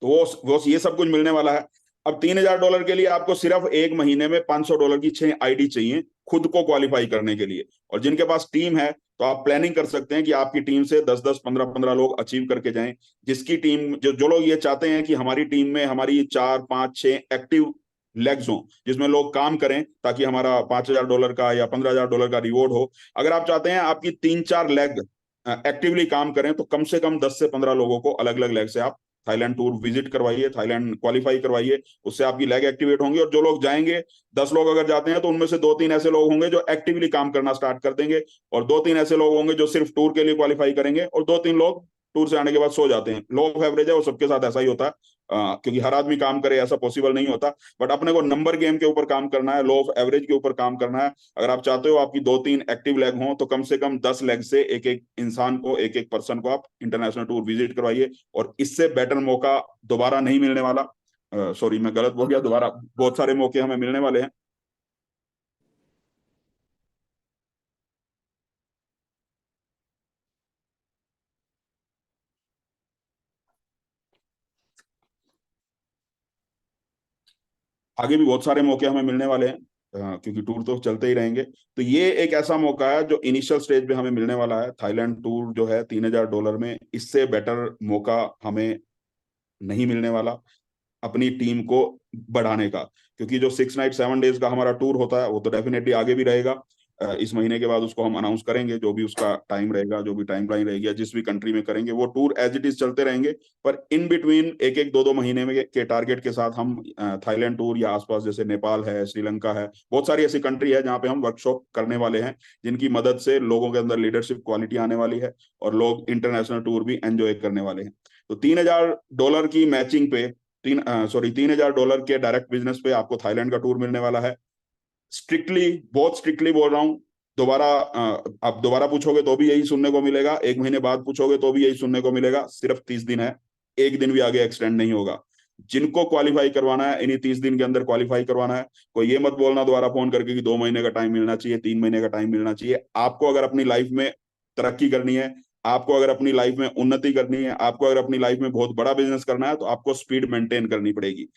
तो वो ये सब कुछ मिलने वाला है। अब $3000 के लिए आपको सिर्फ एक महीने में $500 की 6 आईडी चाहिए खुद को क्वालिफाई करने के लिए। और जिनके पास टीम है तो आप प्लानिंग कर सकते हैं कि आपकी टीम से 10-10 15-15 लोग अचीव करके जाएं। जिसकी टीम, जो लोग ये चाहते हैं कि हमारी टीम में हमारी 4-5-6 एक्टिव लेग्स हों जिसमें लोग काम करें, ताकि हमारा $5000 का या $15,000 का रिवॉर्ड हो। अगर आप चाहते हैं आपकी 3-4 लेग एक्टिवली काम करें, तो कम से कम 10 से 15 लोगों को अलग अलग लेग से आप थाईलैंड टूर विजिट करवाइए, थाईलैंड क्वालिफाई करवाइए। उससे आपकी लेग एक्टिवेट होंगी, और जो लोग जाएंगे, 10 लोग अगर जाते हैं तो उनमें से 2-3 ऐसे लोग होंगे जो एक्टिवली काम करना स्टार्ट कर देंगे, और 2-3 ऐसे लोग होंगे जो सिर्फ टूर के लिए क्वालिफाई करेंगे, और 2-3 लोग टूर से आने के बाद सो जाते हैं। लॉ ऑफ एवरेज है, वो सबके साथ ऐसा ही होता है। क्योंकि हर आदमी काम करे ऐसा पॉसिबल नहीं होता। बट अपने को नंबर गेम के ऊपर काम करना है, लॉ ऑफ एवरेज के ऊपर काम करना है। अगर आप चाहते हो आपकी 2-3 एक्टिव लेग हो, तो कम से कम 10 लेग से एक एक इंसान को, एक एक पर्सन को आप इंटरनेशनल टूर विजिट करवाइए। और इससे बेटर मौका दोबारा नहीं मिलने वाला। सॉरी, मैं गलत बोल गया, दोबारा बहुत सारे मौके हमें मिलने वाले हैं। आगे भी बहुत सारे मौके हमें मिलने वाले हैं, क्योंकि टूर तो चलते ही रहेंगे। तो ये एक ऐसा मौका है जो इनिशियल स्टेज पे हमें मिलने वाला है। थाईलैंड टूर जो है $3000 में, इससे बेटर मौका हमें नहीं मिलने वाला अपनी टीम को बढ़ाने का। क्योंकि जो 6 नाइट 7 डेज का हमारा टूर होता है वो तो डेफिनेटली आगे भी रहेगा। इस महीने के बाद उसको हम अनाउंस करेंगे, जो भी उसका टाइम रहेगा, जो भी टाइम लाइन रहेगी, या जिस भी कंट्री में करेंगे वो टूर एज इट इज चलते रहेंगे। पर इन बिटवीन एक एक 2-2 महीने में के टारगेट के साथ हम थाईलैंड टूर या आसपास, जैसे नेपाल है, श्रीलंका है, बहुत सारी ऐसी कंट्री है जहाँ पे हम वर्कशॉप करने वाले हैं, जिनकी मदद से लोगों के अंदर लीडरशिप क्वालिटी आने वाली है और लोग इंटरनेशनल टूर भी एंजॉय करने वाले हैं। तो $3000 की मैचिंग पे, $3000 के डायरेक्ट बिजनेस पे आपको थाईलैंड का टूर मिलने वाला है। स्ट्रिक्टली, बहुत स्ट्रिक्टली बोल रहा हूँ, दोबारा आप दोबारा पूछोगे तो भी यही सुनने को मिलेगा, एक महीने बाद पूछोगे तो भी यही सुनने को मिलेगा। सिर्फ 30 दिन है, एक दिन भी आगे एक्सटेंड नहीं होगा। जिनको क्वालिफाई करवाना है इन्हीं 30 दिन के अंदर क्वालिफाई करवाना है। कोई ये मत बोलना दोबारा फोन करके कि 2 महीने का टाइम मिलना चाहिए, 3 महीने का टाइम मिलना चाहिए। आपको अगर अपनी लाइफ में तरक्की करनी है, आपको अगर अपनी लाइफ में उन्नति करनी है, आपको अगर अपनी लाइफ में बहुत बड़ा बिजनेस करना है, तो आपको स्पीड मेंटेन करनी पड़ेगी।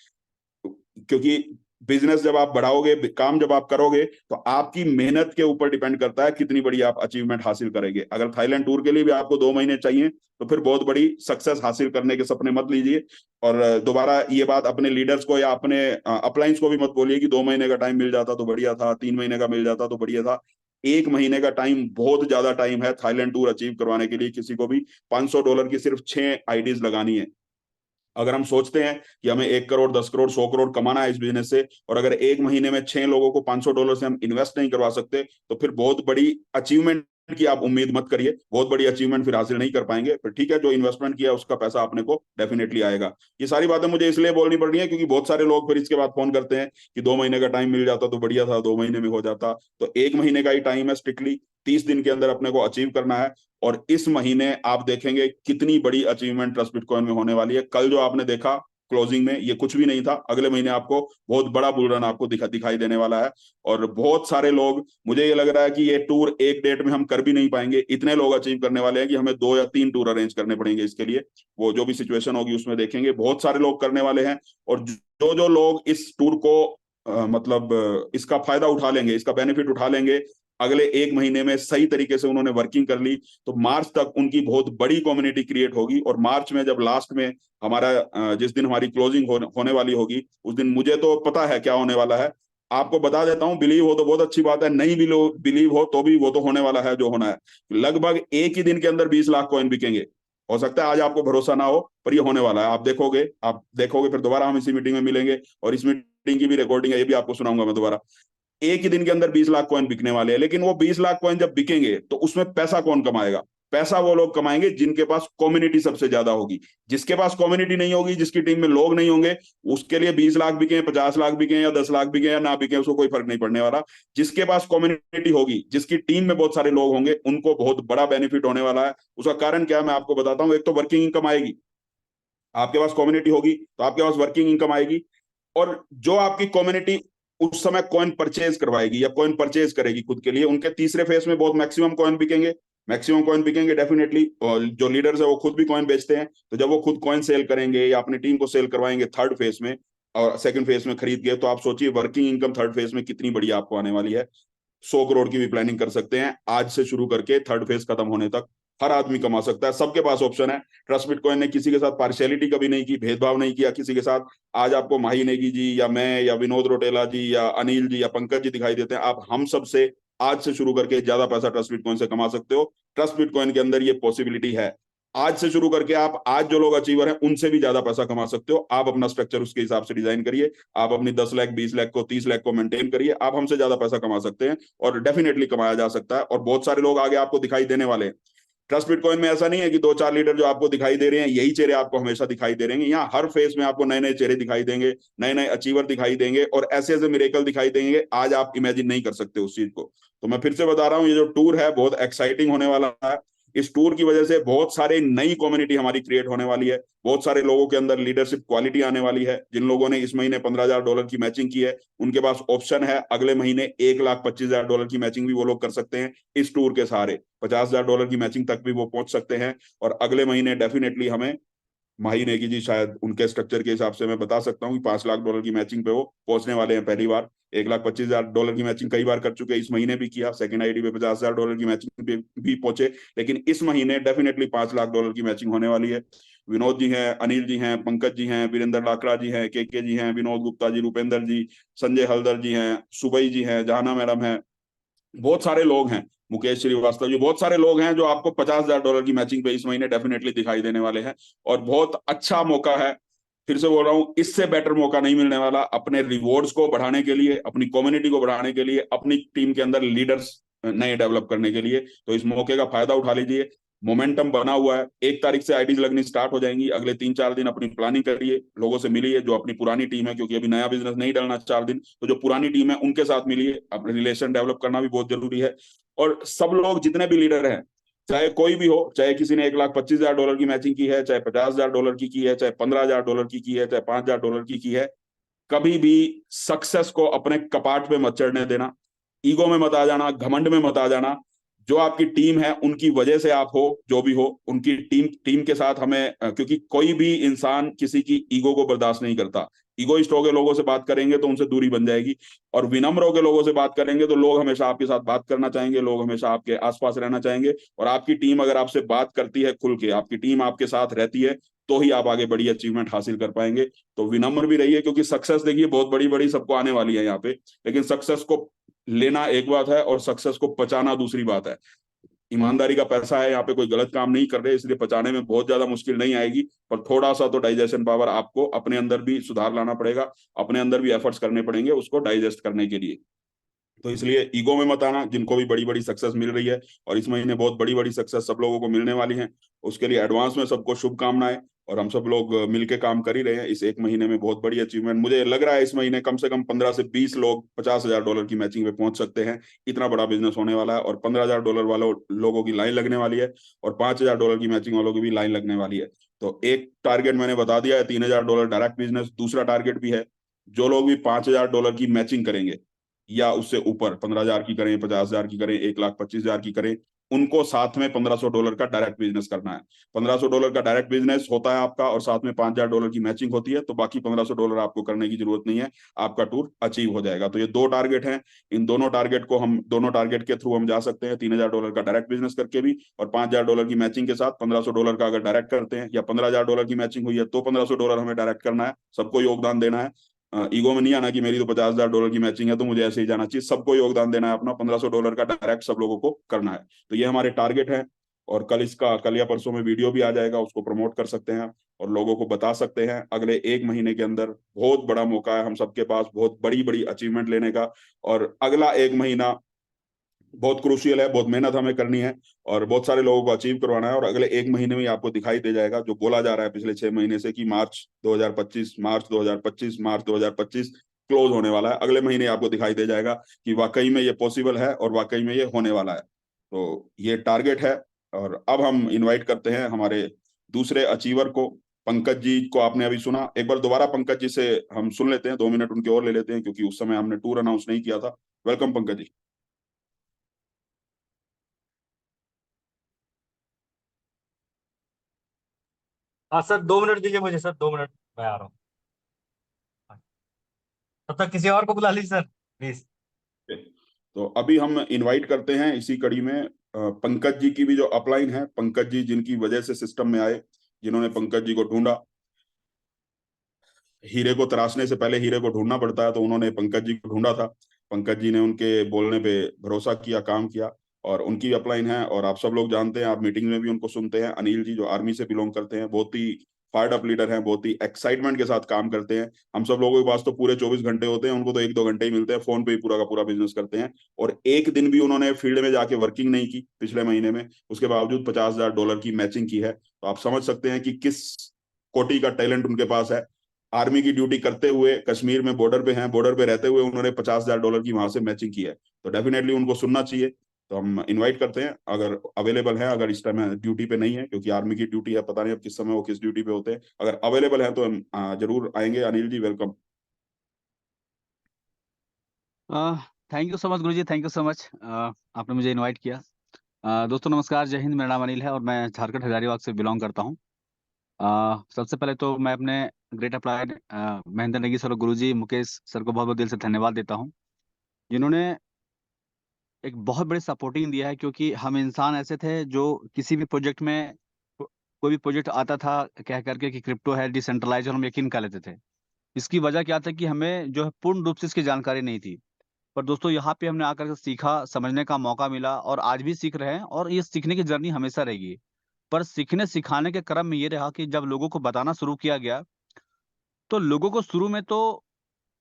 क्योंकि बिजनेस जब आप बढ़ाओगे, काम जब आप करोगे, तो आपकी मेहनत के ऊपर डिपेंड करता है कितनी बड़ी आप अचीवमेंट हासिल करेंगे। अगर थाईलैंड टूर के लिए भी आपको 2 महीने चाहिए, तो फिर बहुत बड़ी सक्सेस हासिल करने के सपने मत लीजिए। और दोबारा ये बात अपने लीडर्स को या अपने अपलाइंस को भी मत बोलिए कि 2 महीने का टाइम मिल जाता तो बढ़िया था, 3 महीने का मिल जाता तो बढ़िया था। एक महीने का टाइम बहुत ज्यादा टाइम है थाईलैंड टूर अचीव करवाने के लिए। किसी को भी $500 की सिर्फ 6 आईडीज लगानी है। अगर हम सोचते हैं कि हमें 1 करोड़ 10 करोड़ 100 करोड़ कमाना है इस बिजनेस से, और अगर एक महीने में 6 लोगों को $500 से हम इन्वेस्ट नहीं करवा सकते, तो फिर बहुत बड़ी अचीवमेंट की आप उम्मीद मत करिए। बहुत बड़ी अचीवमेंट फिर हासिल नहीं कर पाएंगे। फिर ठीक है, जो इन्वेस्टमेंट किया उसका पैसा अपने को डेफिनेटली आएगा। ये सारी बातें मुझे इसलिए बोलनी पड़ रही है क्योंकि बहुत सारे लोग फिर इसके बाद फोन करते हैं कि 2 महीने का टाइम मिल जाता तो बढ़िया था, 2 महीने में हो जाता। तो एक महीने का ही टाइम है स्ट्रिक्टली। 30 दिन के अंदर अपने को अचीव करना है। और इस महीने आप देखेंगे कितनी बड़ी अचीवमेंट ट्रस्ट बिटकॉइन में होने वाली है। कल जो आपने देखा क्लोजिंग में, ये कुछ भी नहीं था। अगले महीने आपको बहुत बड़ा बुल रन आपको दिखाई देने वाला है। और बहुत सारे लोग, मुझे ये लग रहा है कि ये टूर एक डेट में हम कर भी नहीं पाएंगे, इतने लोग अचीव करने वाले हैं कि हमें 2 या 3 टूर अरेंज करने पड़ेंगे इसके लिए। वो जो भी सिचुएशन होगी उसमें देखेंगे, बहुत सारे लोग करने वाले हैं। और जो जो लोग इस टूर को इसका फायदा उठा लेंगे, इसका बेनिफिट उठा लेंगे, अगले 1 महीने में सही तरीके से उन्होंने वर्किंग कर ली, तो मार्च तक उनकी बहुत बड़ी कम्युनिटी क्रिएट होगी। और मार्च में जब लास्ट में हमारा जिस दिन हमारी क्लोजिंग होने वाली होगी, उस दिन मुझे तो पता है क्या होने वाला है। आपको बता देता हूं, बिलीव हो तो बहुत अच्छी बात है, नहीं बिलीव हो तो भी वो तो होने वाला है जो होना है। लगभग एक ही दिन के अंदर 20 लाख कॉइन बिकेंगे। हो सकता है आज आपको भरोसा ना हो, पर ये होने वाला है। आप देखोगे फिर दोबारा हम इसी मीटिंग में मिलेंगे, और इस मीटिंग की भी रिकॉर्डिंग है, ये भी आपको सुनाऊंगा मैं दोबारा। एक ही दिन के अंदर 20 लाख कॉइन बिकने वाले हैं। लेकिन वो 20 लाख कॉइन जब बिकेंगे तो उसमें पैसा कौन कमाएगा? पैसा वो लोग कमाएंगे जिनके पास कम्युनिटी सबसे ज्यादा होगी। जिसके पास कम्युनिटी नहीं होगी, जिसकी टीम में लोग नहीं होंगे, उसके लिए 20 लाख बिके, 50 लाख बिके, या 10 लाख बिके या ना बिके, उसको कोई फर्क नहीं पड़ने वाला। जिसके पास कम्युनिटी होगी, जिसकी टीम में बहुत सारे लोग होंगे, उनको बहुत बड़ा बेनिफिट होने वाला है। उसका कारण क्या है मैं आपको बताता हूँ। एक तो वर्किंग इनकम आएगी, आपके पास कम्युनिटी होगी तो आपके पास वर्किंग इनकम आएगी। और जो आपकी कम्युनिटी उस समय कॉइन परचेज करवाएगी या कॉइन परचेज करेगी खुद के लिए, उनके तीसरे फेज में बहुत मैक्सिमम कॉइन बिकेंगे। मैक्सिमम कॉइन बिकेंगे डेफिनेटली। और जो लीडर्स है वो खुद भी कॉइन बेचते हैं, तो जब वो खुद कॉइन सेल करेंगे या अपनी टीम को सेल करवाएंगे थर्ड फेज में, और सेकंड फेज में खरीद गए, तो आप सोचिए वर्किंग इनकम थर्ड फेज में कितनी बड़ी आपको आने वाली है। 100 करोड़ की भी प्लानिंग कर सकते हैं आज से शुरू करके थर्ड फेज खत्म होने तक। हर आदमी कमा सकता है, सबके पास ऑप्शन है। ट्रस्ट बिटकॉइन ने किसी के साथ पार्शियलिटी कभी नहीं की, भेदभाव नहीं किया किसी के साथ। आज आपको माही नेगी जी या मैं या विनोद रोटेला जी या अनिल जी या पंकज जी दिखाई देते हैं, आप हम सब से आज से शुरू करके ज्यादा पैसा ट्रस्ट बिटकॉइन से कमा सकते हो। ट्रस्ट बिटकॉइन के अंदर ये पॉसिबिलिटी है। आज से शुरू करके आप आज जो लोग अचीवर हैं उनसे भी ज्यादा पैसा कमा सकते हो। आप अपना स्ट्रक्चर उसके हिसाब से डिजाइन करिए, आप अपनी 10 लाख 20 लाख को 30 लाख को मेंटेन करिए, आप हमसे ज्यादा पैसा कमा सकते हैं। और डेफिनेटली कमाया जा सकता है, और बहुत सारे लोग आगे आपको दिखाई देने वाले हैं। ट्रस्ट बिटकॉइन में ऐसा नहीं है कि 2-4 लीडर जो आपको दिखाई दे रहे हैं यही चेहरे आपको हमेशा दिखाई दे रहे हैं। यहाँ हर फेज में आपको नए नए चेहरे दिखाई देंगे, नए नए अचीवर दिखाई देंगे, और ऐसे ऐसे मिरेकल दिखाई देंगे, आज आप इमेजिन नहीं कर सकते उस चीज को। तो मैं फिर से बता रहा हूँ, ये जो टूर है बहुत एक्साइटिंग होने वाला है। इस टूर की वजह से बहुत सारे नई कम्युनिटी हमारी क्रिएट होने वाली है। बहुत सारे लोगों के अंदर लीडरशिप क्वालिटी आने वाली है। जिन लोगों ने इस महीने $15,000 की मैचिंग की है, उनके पास ऑप्शन है अगले महीने $1,25,000 की मैचिंग भी वो लोग कर सकते हैं। इस टूर के सहारे $50,000 की मैचिंग तक भी वो पहुंच सकते हैं। और अगले महीने डेफिनेटली हमें माही नेगी जी शायद उनके स्ट्रक्चर के हिसाब से मैं बता सकता हूँ कि $5 लाख की मैचिंग पे वो पहुंचने वाले हैं पहली बार। $1,25,000 की मैचिंग कई बार कर चुके हैं, इस महीने भी किया। सेकंड आईडी पे $50,000 की मैचिंग पे भी पहुंचे, लेकिन इस महीने डेफिनेटली $5 लाख की मैचिंग होने वाली है। विनोद जी हैं, अनिल जी हैं, पंकज जी हैं, वीरेंद्र लाकड़ा जी हैं, के जी हैं, विनोद गुप्ता जी, रूपेंद्र जी, संजय हल्दर जी हैं, सुबई जी हैं, जहाना मैडम है, बहुत सारे लोग हैं, मुकेश श्रीवास्तव जी, बहुत सारे लोग हैं जो आपको $50,000 की मैचिंग पे इस महीने डेफिनेटली दिखाई देने वाले हैं। और बहुत अच्छा मौका है, फिर से बोल रहा हूं, इससे बेटर मौका नहीं मिलने वाला अपने रिवॉर्ड्स को बढ़ाने के लिए, अपनी कम्युनिटी को बढ़ाने के लिए, अपनी टीम के अंदर लीडर्स नए डेवलप करने के लिए। तो इस मौके का फायदा उठा लीजिए। मोमेंटम बना हुआ है, 1 तारीख से आईडीज लगनी स्टार्ट हो जाएंगी। अगले 3-4 दिन अपनी प्लानिंग करिए, लोगों से मिलिए जो अपनी पुरानी टीम है, क्योंकि अभी नया बिजनेस नहीं डालना 4 दिन, तो जो पुरानी टीम है उनके साथ मिलिए। अपने रिलेशन डेवलप करना भी बहुत जरूरी है। और सब लोग जितने भी लीडर हैं, चाहे कोई भी हो, चाहे किसी ने $1,25,000 की मैचिंग की है, चाहे $50,000 की है, चाहे $15,000 की है, चाहे $5,000 की है, कभी भी सक्सेस को अपने कपाट पे मत चढ़ने देना। ईगो में मत आ जाना, घमंड में मत आ जाना। जो आपकी टीम है उनकी वजह से आप हो जो भी हो, उनकी टीम के साथ हमें क्योंकि कोई भी इंसान किसी की ईगो को बर्दाश्त नहीं करता। ईगोइस्ट होकर लोगों से बात करेंगे तो उनसे दूरी बन जाएगी, और विनम्र होकर लोगों से बात करेंगे तो लोग हमेशा आपके साथ बात करना चाहेंगे, लोग हमेशा आपके आसपास रहना चाहेंगे। और आपकी टीम अगर आपसे बात करती है खुल के, आपकी टीम आपके साथ रहती है, तो ही आप आगे बड़ी अचीवमेंट हासिल कर पाएंगे। तो विनम्र भी रहिए, क्योंकि सक्सेस देखिए बहुत बड़ी बड़ी सबको आने वाली है यहाँ पे, लेकिन सक्सेस को लेना एक बात है और सक्सेस को पचाना दूसरी बात है। ईमानदारी का पैसा है, यहाँ पे कोई गलत काम नहीं कर रहे, इसलिए पचाने में बहुत ज्यादा मुश्किल नहीं आएगी। पर थोड़ा सा तो डाइजेशन पावर आपको अपने अंदर भी सुधार लाना पड़ेगा, अपने अंदर भी एफर्ट्स करने पड़ेंगे उसको डाइजेस्ट करने के लिए। तो इसलिए ईगो में मत आना। जिनको भी बड़ी बड़ी सक्सेस मिल रही है, और इस महीने बहुत बड़ी बड़ी सक्सेस सब लोगों को मिलने वाली है, उसके लिए एडवांस में सबको शुभकामनाएं। और हम सब लोग मिलके काम कर ही रहे हैं। इस एक महीने में बहुत बड़ी अचीवमेंट मुझे लग रहा है, इस महीने कम से कम 15 से 20 लोग $50,000 की मैचिंग पे पहुंच सकते हैं। इतना बड़ा बिजनेस होने वाला है, और $15,000 वालों लोगों की लाइन लगने वाली है, और $5,000 की मैचिंग वालों की भी लाइन लगने वाली है। तो एक टारगेट मैंने बता दिया है, $3,000 डायरेक्ट बिजनेस। दूसरा टारगेट भी है, जो लोग भी $5,000 की मैचिंग करेंगे, या उससे ऊपर 15,000 की करें, 50,000 की करें, 1,25,000 की करें, उनको साथ में $1,500 का डायरेक्ट बिजनेस करना है। $1,500 का डायरेक्ट बिजनेस होता है आपका, और साथ में $5,000 की मैचिंग होती है, तो बाकी $1,500 आपको करने की जरूरत नहीं है, आपका टूर अचीव हो जाएगा। तो ये दो टारगेट हैं। इन दोनों टारगेट के थ्रू हम जा सकते हैं, $3,000 का डायरेक्ट बिजनेस करके भी, और $5,000 की मैचिंग के साथ। $1,500 का अगर डायरेक्ट करते हैं, या $15,000 की मैचिंग हुई है, तो $1,500 हमें डायरेक्ट करना है। सबको योगदान देना है। ईगो में नहीं आना कि मेरी तो $50,000 की मैचिंग है तो मुझे ऐसे ही जाना चाहिए। सबको योगदान देना है अपना। $1,500 का डायरेक्ट सब लोगों को करना है। तो ये हमारे टारगेट है। और कल या परसों में वीडियो भी आ जाएगा, उसको प्रमोट कर सकते हैं और लोगों को बता सकते हैं। अगले एक महीने के अंदर बहुत बड़ा मौका है हम सबके पास, बहुत बड़ी बड़ी अचीवमेंट लेने का। और अगला एक महीना बहुत क्रूशियल है, बहुत मेहनत हमें करनी है, और बहुत सारे लोगों को अचीव करवाना है। और अगले एक महीने में आपको दिखाई दे जाएगा, जो बोला जा रहा है पिछले 6 महीने से, कि मार्च 2025 क्लोज होने वाला है। अगले महीने आपको दिखाई दे जाएगा कि वाकई में ये पॉसिबल है, और वाकई में ये होने वाला है। तो ये टारगेट है। और अब हम इनवाइट करते हैं हमारे दूसरे अचीवर को। पंकज जी को आपने अभी सुना, एक बार दोबारा पंकज जी से हम सुन लेते हैं, 2 मिनट उनके और ले लेते हैं, क्योंकि उस समय हमने टूर अनाउंस नहीं किया था। वेलकम पंकज जी। हाँ सर, 2 मिनट दीजिए मुझे सर, 2 मिनट मैं आ रहा हूँ। हाँ, तब तक किसी और को बुला लीजिए सर प्लीज। तो अभी हम इनवाइट करते हैं इसी कड़ी में पंकज जी की भी जो अपलाइन है। पंकज जी जिनकी वजह से सिस्टम में आए, जिन्होंने पंकज जी को ढूंढा। हीरे को तराशने से पहले हीरे को ढूंढना पड़ता है, तो उन्होंने पंकज जी को ढूंढा था। पंकज जी ने उनके बोलने पे भरोसा किया, काम किया, और उनकी अपलाइन है। और आप सब लोग जानते हैं, आप मीटिंग में भी उनको सुनते हैं, अनिल जी जो आर्मी से बिलोंग करते हैं, बहुत ही फायर्ड अप लीडर हैं, बहुत ही एक्साइटमेंट के साथ काम करते हैं। हम सब लोगों के पास तो पूरे 24 घंटे होते हैं, उनको तो 1-2 घंटे ही मिलते हैं, फोन पे ही पूरा का पूरा बिजनेस करते हैं। और एक दिन भी उन्होंने फील्ड में जाके वर्किंग नहीं की पिछले महीने में, उसके बावजूद $50,000 की मैचिंग की है। तो आप समझ सकते हैं कि किस कोटि का टैलेंट उनके पास है। आर्मी की ड्यूटी करते हुए कश्मीर में बॉर्डर पे हैं, बॉर्डर पे रहते हुए उन्होंने $50,000 की वहां से मैचिंग की है। तो डेफिनेटली उनको सुनना चाहिए। तो हम इनवाइट करते हैं, अगर अवेलेबल है, अगर इस टाइम ड्यूटी पे नहीं है, क्योंकि आर्मी की ड्यूटी है, पता नहीं अब किस समय वो किस ड्यूटी पे होते हैं। अगर अवेलेबल है तो हम जरूर आएंगे। Anil ji welcome. Thank you so much गुरुजी, थैंक यू सो मच। आपने मुझे इनवाइट किया। दोस्तों नमस्कार, जय हिंद। मेरा नाम अनिल है और मैं झारखंड हजारीबाग से बिलोंग करता हूँ। सबसे पहले तो मैं अपने great applied Mahendra Negi sir, गुरुजी मुकेश सर को बहुत बहुत दिल से धन्यवाद देता हूँ, जिन्होंने एक बहुत बड़ी सपोर्टिंग दिया है। क्योंकि हम इंसान ऐसे थे जो किसी भी प्रोजेक्ट में कोई भी प्रोजेक्ट आता था कह करके कि क्रिप्टो है, डिसेंट्रलाइज, और हम यकीन कर लेते थे। इसकी वजह क्या था कि हमें जो है पूर्ण रूप से इसकी जानकारी नहीं थी। पर दोस्तों यहाँ पे हमने आकर के सीखा, समझने का मौका मिला, और आज भी सीख रहे हैं, और ये सीखने की जर्नी हमेशा रहेगी। पर सीखने सिखाने के क्रम में ये रहा कि जब लोगों को बताना शुरू किया गया, तो लोगों को शुरू में तो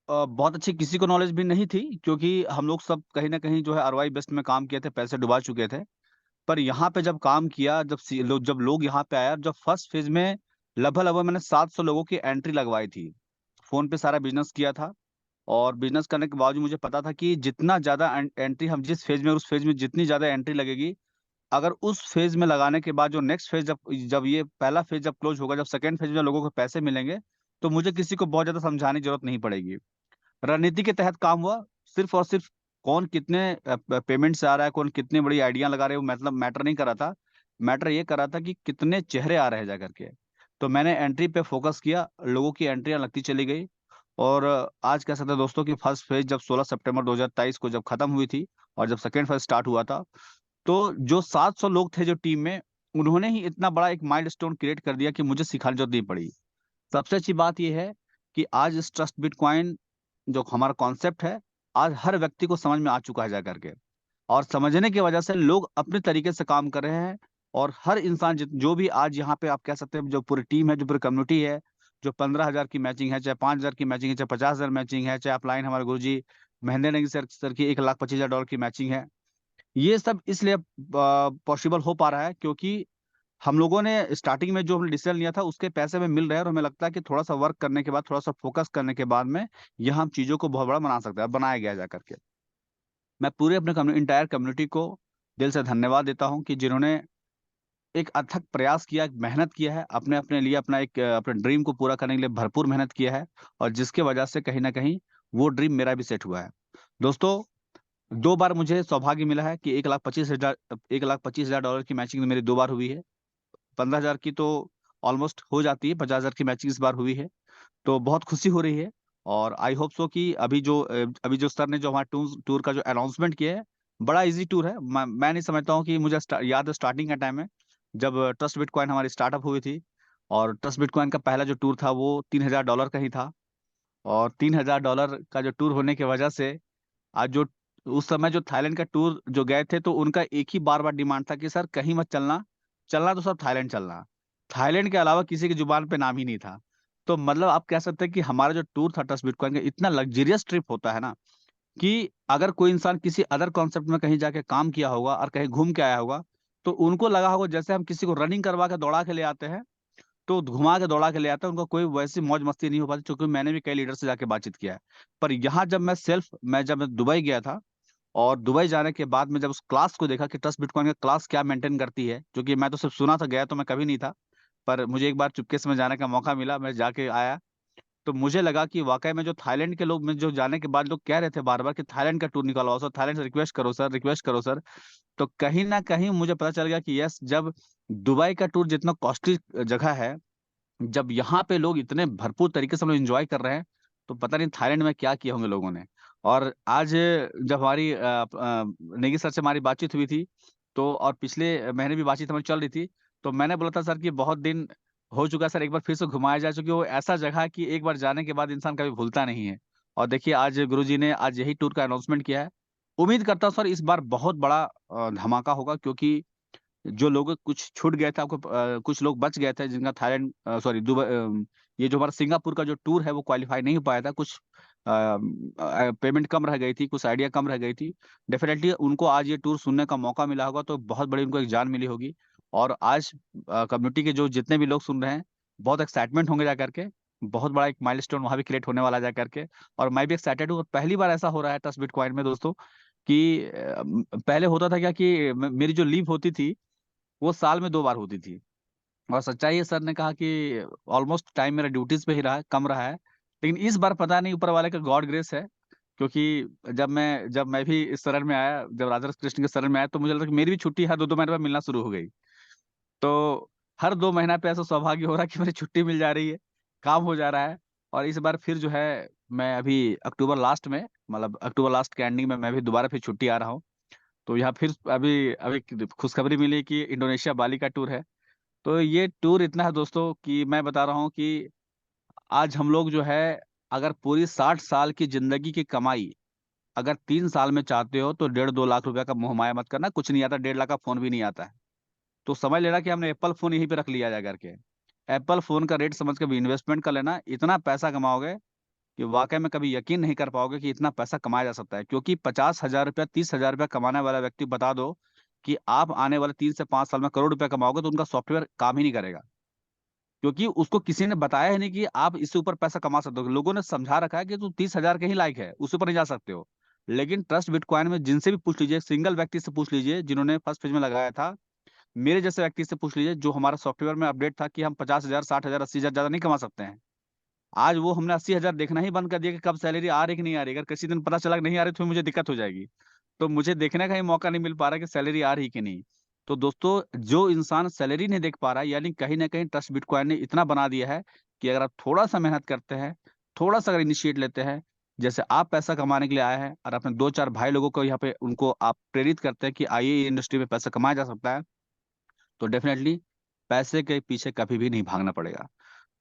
बहुत अच्छी किसी को नॉलेज भी नहीं थी, क्योंकि हम लोग सब कहीं ना कहीं जो है आरवाई बेस्ट में काम किए थे, पैसे डुबा चुके थे। पर यहाँ पे जब काम किया, जब लोग यहाँ पे आया, जब फर्स्ट फेज में लगभग लगभग मैंने 700 लोगों की एंट्री लगवाई थी। फोन पे सारा बिजनेस किया था, और बिजनेस करने के बावजूद मुझे पता था कि जितना ज्यादा एंट्री हम जिस फेज में, उस फेज में जितनी ज्यादा एंट्री लगेगी, अगर उस फेज में लगाने के बाद जो नेक्स्ट फेज, जब जब ये पहला फेज जब क्लोज होगा, जब सेकंड फेज में लोगों को पैसे मिलेंगे, तो मुझे किसी को बहुत ज्यादा समझाने की जरूरत नहीं पड़ेगी। रणनीति के तहत काम हुआ। सिर्फ और सिर्फ कौन कितने पेमेंट से आ रहा है, कौन कितनी बड़ी आइडिया लगा रहे हैं, वो मतलब मैटर नहीं कर रहा था। मैटर ये कर रहा था कि कितने चेहरे आ रहे हैं जा करके। तो मैंने एंट्री पे फोकस किया, लोगों की एंट्रियां लगती चली गई। और आज कह सकते हैं दोस्तों कि फर्स्ट फेज जब 16 सितंबर 2023 को जब खत्म हुई थी, और जब सेकेंड फेज स्टार्ट हुआ था, तो जो 700 लोग थे जो टीम में, उन्होंने ही इतना बड़ा एक माइलस्टोन क्रिएट कर दिया कि मुझे सिखाने की जरूरत नहीं पड़ी। सबसे अच्छी बात यह है कि आज इस ट्रस्ट बिटकॉइन जो हमारा कॉन्सेप्ट है, आज हर व्यक्ति को समझ में आ चुका है जा करके। और समझने की वजह से लोग अपने तरीके से काम कर रहे हैं। और हर इंसान जो भी आज यहाँ पे आप कह सकते हैं, जो पूरी टीम है, जो पूरी कम्युनिटी है, जो 15,000 की मैचिंग है, चाहे 5,000 की मैचिंग है, चाहे 50,000 मैचिंग है, चाहे अपलाइन हमारे गुरुजी महेंद्र नेगी सर की $1,25,000 की मैचिंग है। ये सब इसलिए पॉसिबल हो पा रहा है क्योंकि हम लोगों ने स्टार्टिंग में जो हमने डिसीजन लिया था उसके पैसे में मिल रहे हैं, और हमें लगता है कि थोड़ा सा वर्क करने के बाद, थोड़ा सा फोकस करने के बाद में यह हम चीजों को बहुत बड़ा बना सकते हैं, बनाया गया जा करके। मैं पूरे अपने इंटायर कम्युनिटी को दिल से धन्यवाद देता हूं कि जिन्होंने एक अथक प्रयास किया, एक मेहनत किया है, अपने अपने लिए अपना एक अपने ड्रीम को पूरा करने के लिए भरपूर मेहनत किया है, और जिसके वजह से कहीं ना कहीं वो ड्रीम मेरा भी सेट हुआ है। दोस्तों, 2 बार मुझे सौभाग्य मिला है कि $1,25,000 की मैचिंग मेरी 2 बार हुई है। 15,000 की तो ऑलमोस्ट हो जाती है, 50,000 की मैचिंग इस बार हुई है, तो बहुत खुशी हो रही है। और आई होप सो कि अभी जो सर ने जो हमारा टूर का जो अनाउंसमेंट किया है, बड़ा इजी टूर है। मैं नहीं समझता हूँ कि मुझे याद है स्टार्टिंग का टाइम है जब ट्रस्ट बिटकॉइन हमारी स्टार्टअप हुई थी, और ट्रस्ट बिटकॉइन का पहला जो टूर था वो $3,000 का ही था। और $3,000 का जो टूर होने की वजह से आज जो उस समय जो थाईलैंड का टूर जो गए थे, तो उनका एक ही बार बार डिमांड था कि सर कहीं मत चलना, चलना तो सब थाईलैंड चलना। थाईलैंड के अलावा किसी की जुबान पे नाम ही नहीं था। तो मतलब आप कह सकते हैं कि हमारा जो टूर था ट्रस्ट बिटकॉइन का, इतना लग्जरियस ट्रिप होता है ना, कि अगर कोई इंसान किसी अदर कॉन्सेप्ट में कहीं जाके काम किया होगा और कहीं घूम के आया होगा, तो उनको लगा होगा जैसे हम किसी को रनिंग करवा के दौड़ा के ले आते हैं, तो घुमा के दौड़ा के ले आता है, उनको कोई वैसी मौज मस्ती नहीं हो पाती, क्योंकि मैंने भी कई लीडर से जाके बातचीत किया है। पर यहाँ जब मैं दुबई गया था, और दुबई जाने के बाद में जब उस क्लास को देखा कि ट्रस्ट बिटकॉइन का क्लास क्या मेंटेन करती है, जो कि मैं तो सिर्फ सुना था, गया तो मैं कभी नहीं था, पर मुझे एक बार चुपके से में जाने का मौका मिला, मैं जाके आया, तो मुझे लगा कि वाकई में जो थाईलैंड के लोग में जो जाने के बाद लोग कह रहे थे बार बार कि थाईलैंड का टूर निकालवाओ सर, थाईलैंड से रिक्वेस्ट करो सर, रिक्वेस्ट करो सर। तो कहीं ना कहीं मुझे पता चल गया कि यस, जब दुबई का टूर जितना कॉस्टली जगह है, जब यहाँ पे लोग इतने भरपूर तरीके से हम लोग एंजॉय कर रहे हैं, तो पता नहीं थाईलैंड में क्या किए होंगे लोगों ने। और आज जब हमारी नेगी सर से हमारी बातचीत हुई थी, तो और पिछले महीने भी बातचीत हमारी चल रही थी, तो मैंने बोला था सर कि बहुत दिन हो चुका है सर, एक बार फिर से घुमाया जाए, क्योंकि वो ऐसा जगह है कि एक बार जाने के बाद इंसान कभी भूलता नहीं है। और देखिए आज गुरुजी ने आज यही टूर का अनाउंसमेंट किया है। उम्मीद करता हूँ सर इस बार बहुत बड़ा धमाका होगा, क्योंकि जो लोग कुछ छूट गए थे आपको, कुछ लोग बच गए थे जिनका थाईलैंड सॉरी दुबई, ये जो हमारा सिंगापुर का जो टूर है वो क्वालिफाई नहीं हो पाया था, कुछ पेमेंट कम रह गई थी, कुछ आइडिया कम रह गई थी। डेफिनेटली उनको आज ये टूर सुनने का मौका मिला होगा, तो बहुत बड़ी उनको एक जान मिली होगी। और आज कम्युनिटी के जो जितने भी लोग सुन रहे हैं, बहुत एक्साइटमेंट होंगे जा करके, बहुत बड़ा एक माइलस्टोन वहां भी क्रिएट होने वाला जा करके। और मैं भी एक्साइटेड हूँ, और पहली बार ऐसा हो रहा है ट्रस्ट बिटकॉइन में दोस्तों, कि पहले होता था क्या कि मेरी जो लीव होती थी वो साल में 2 बार होती थी। और सच्चाई है, सर ने कहा कि ऑलमोस्ट टाइम मेरा ड्यूटीज पे ही रहा है, कम रहा है, लेकिन इस बार पता नहीं ऊपर वाले का गॉड ग्रेस है। क्योंकि जब मैं भी इस शरण में आया, जब राधा कृष्ण के शरण में आया, तो मुझे लगा कि मेरी भी छुट्टी हर 2-2 महीने में मिलना शुरू हो गई। तो हर 2 महीना पे ऐसा सौभाग्य हो रहा है कि मेरी छुट्टी मिल जा रही है, काम हो जा रहा है। और इस बार फिर जो है, मैं अभी अक्टूबर लास्ट में, मतलब अक्टूबर लास्ट के एंडिंग में मैं भी दोबारा फिर छुट्टी आ रहा हूँ। तो यहाँ फिर अभी अभी खुशखबरी मिली कि इंडोनेशिया बाली का टूर है। तो ये टूर इतना है दोस्तों कि मैं बता रहा हूँ कि आज हम लोग जो है, अगर पूरी 60 साल की जिंदगी की कमाई अगर 3 साल में चाहते हो, तो 1.5-2 लाख रुपया का मोह माया मत करना, कुछ नहीं आता, 1.5 लाख का फोन भी नहीं आता है। तो समझ लेना कि हमने एप्पल फोन यहीं पे रख लिया जा करके, एप्पल फोन का रेट समझ के भी इन्वेस्टमेंट कर लेना, इतना पैसा कमाओगे कि वाकई में कभी यकीन नहीं कर पाओगे कि इतना पैसा कमाया जा सकता है। क्योंकि 50,000 रुपया, 30,000 रुपया कमाने वाला व्यक्ति बता दो कि आप आने वाले 3 से 5 साल में करोड़ रुपया कमाओगे, तो उनका सॉफ्टवेयर काम ही नहीं करेगा, क्योंकि उसको किसी ने बताया ही नहीं कि आप इससे ऊपर पैसा कमा सकते हो। लोगों ने समझा रखा है कि तू 30,000 के ही लायक है, उससे ऊपर नहीं जा सकते हो। लेकिन ट्रस्ट बिटकॉइन में जिनसे भी पूछ लीजिए, सिंगल व्यक्ति से पूछ लीजिए जिन्होंने फर्स्ट पेज में लगाया था, मेरे जैसे व्यक्ति से पूछ लीजिए जो हमारा सॉफ्टवेयर में अपडेट था कि हम 50,000, 60,000, 80,000 ज्यादा नहीं कमा सकते हैं, आज वो हमने 80,000 देखना ही बंद कर दिया कि कब सैलरी आ रही कि नहीं आ रही। अगर किसी दिन पता चला कि नहीं आ रही, तो मुझे दिक्कत हो जाएगी। तो मुझे देखने का ही मौका नहीं मिल पा रहा कि सैलरी आ रही कि नहीं। तो दोस्तों, जो इंसान सैलरी नहीं देख पा रहा है, यानी कहीं ना कहीं ट्रस्ट बिटकॉइन ने इतना बना दिया है कि अगर आप थोड़ा सा मेहनत करते हैं, थोड़ा सा अगर इनिशिएट लेते हैं, जैसे आप पैसा कमाने के लिए आए हैं और अपने 2-4 भाई लोगों को यहाँ पे उनको आप प्रेरित करते हैं कि आइए इंडस्ट्री में पैसा कमाया जा सकता है, तो डेफिनेटली पैसे के पीछे कभी भी नहीं भागना पड़ेगा।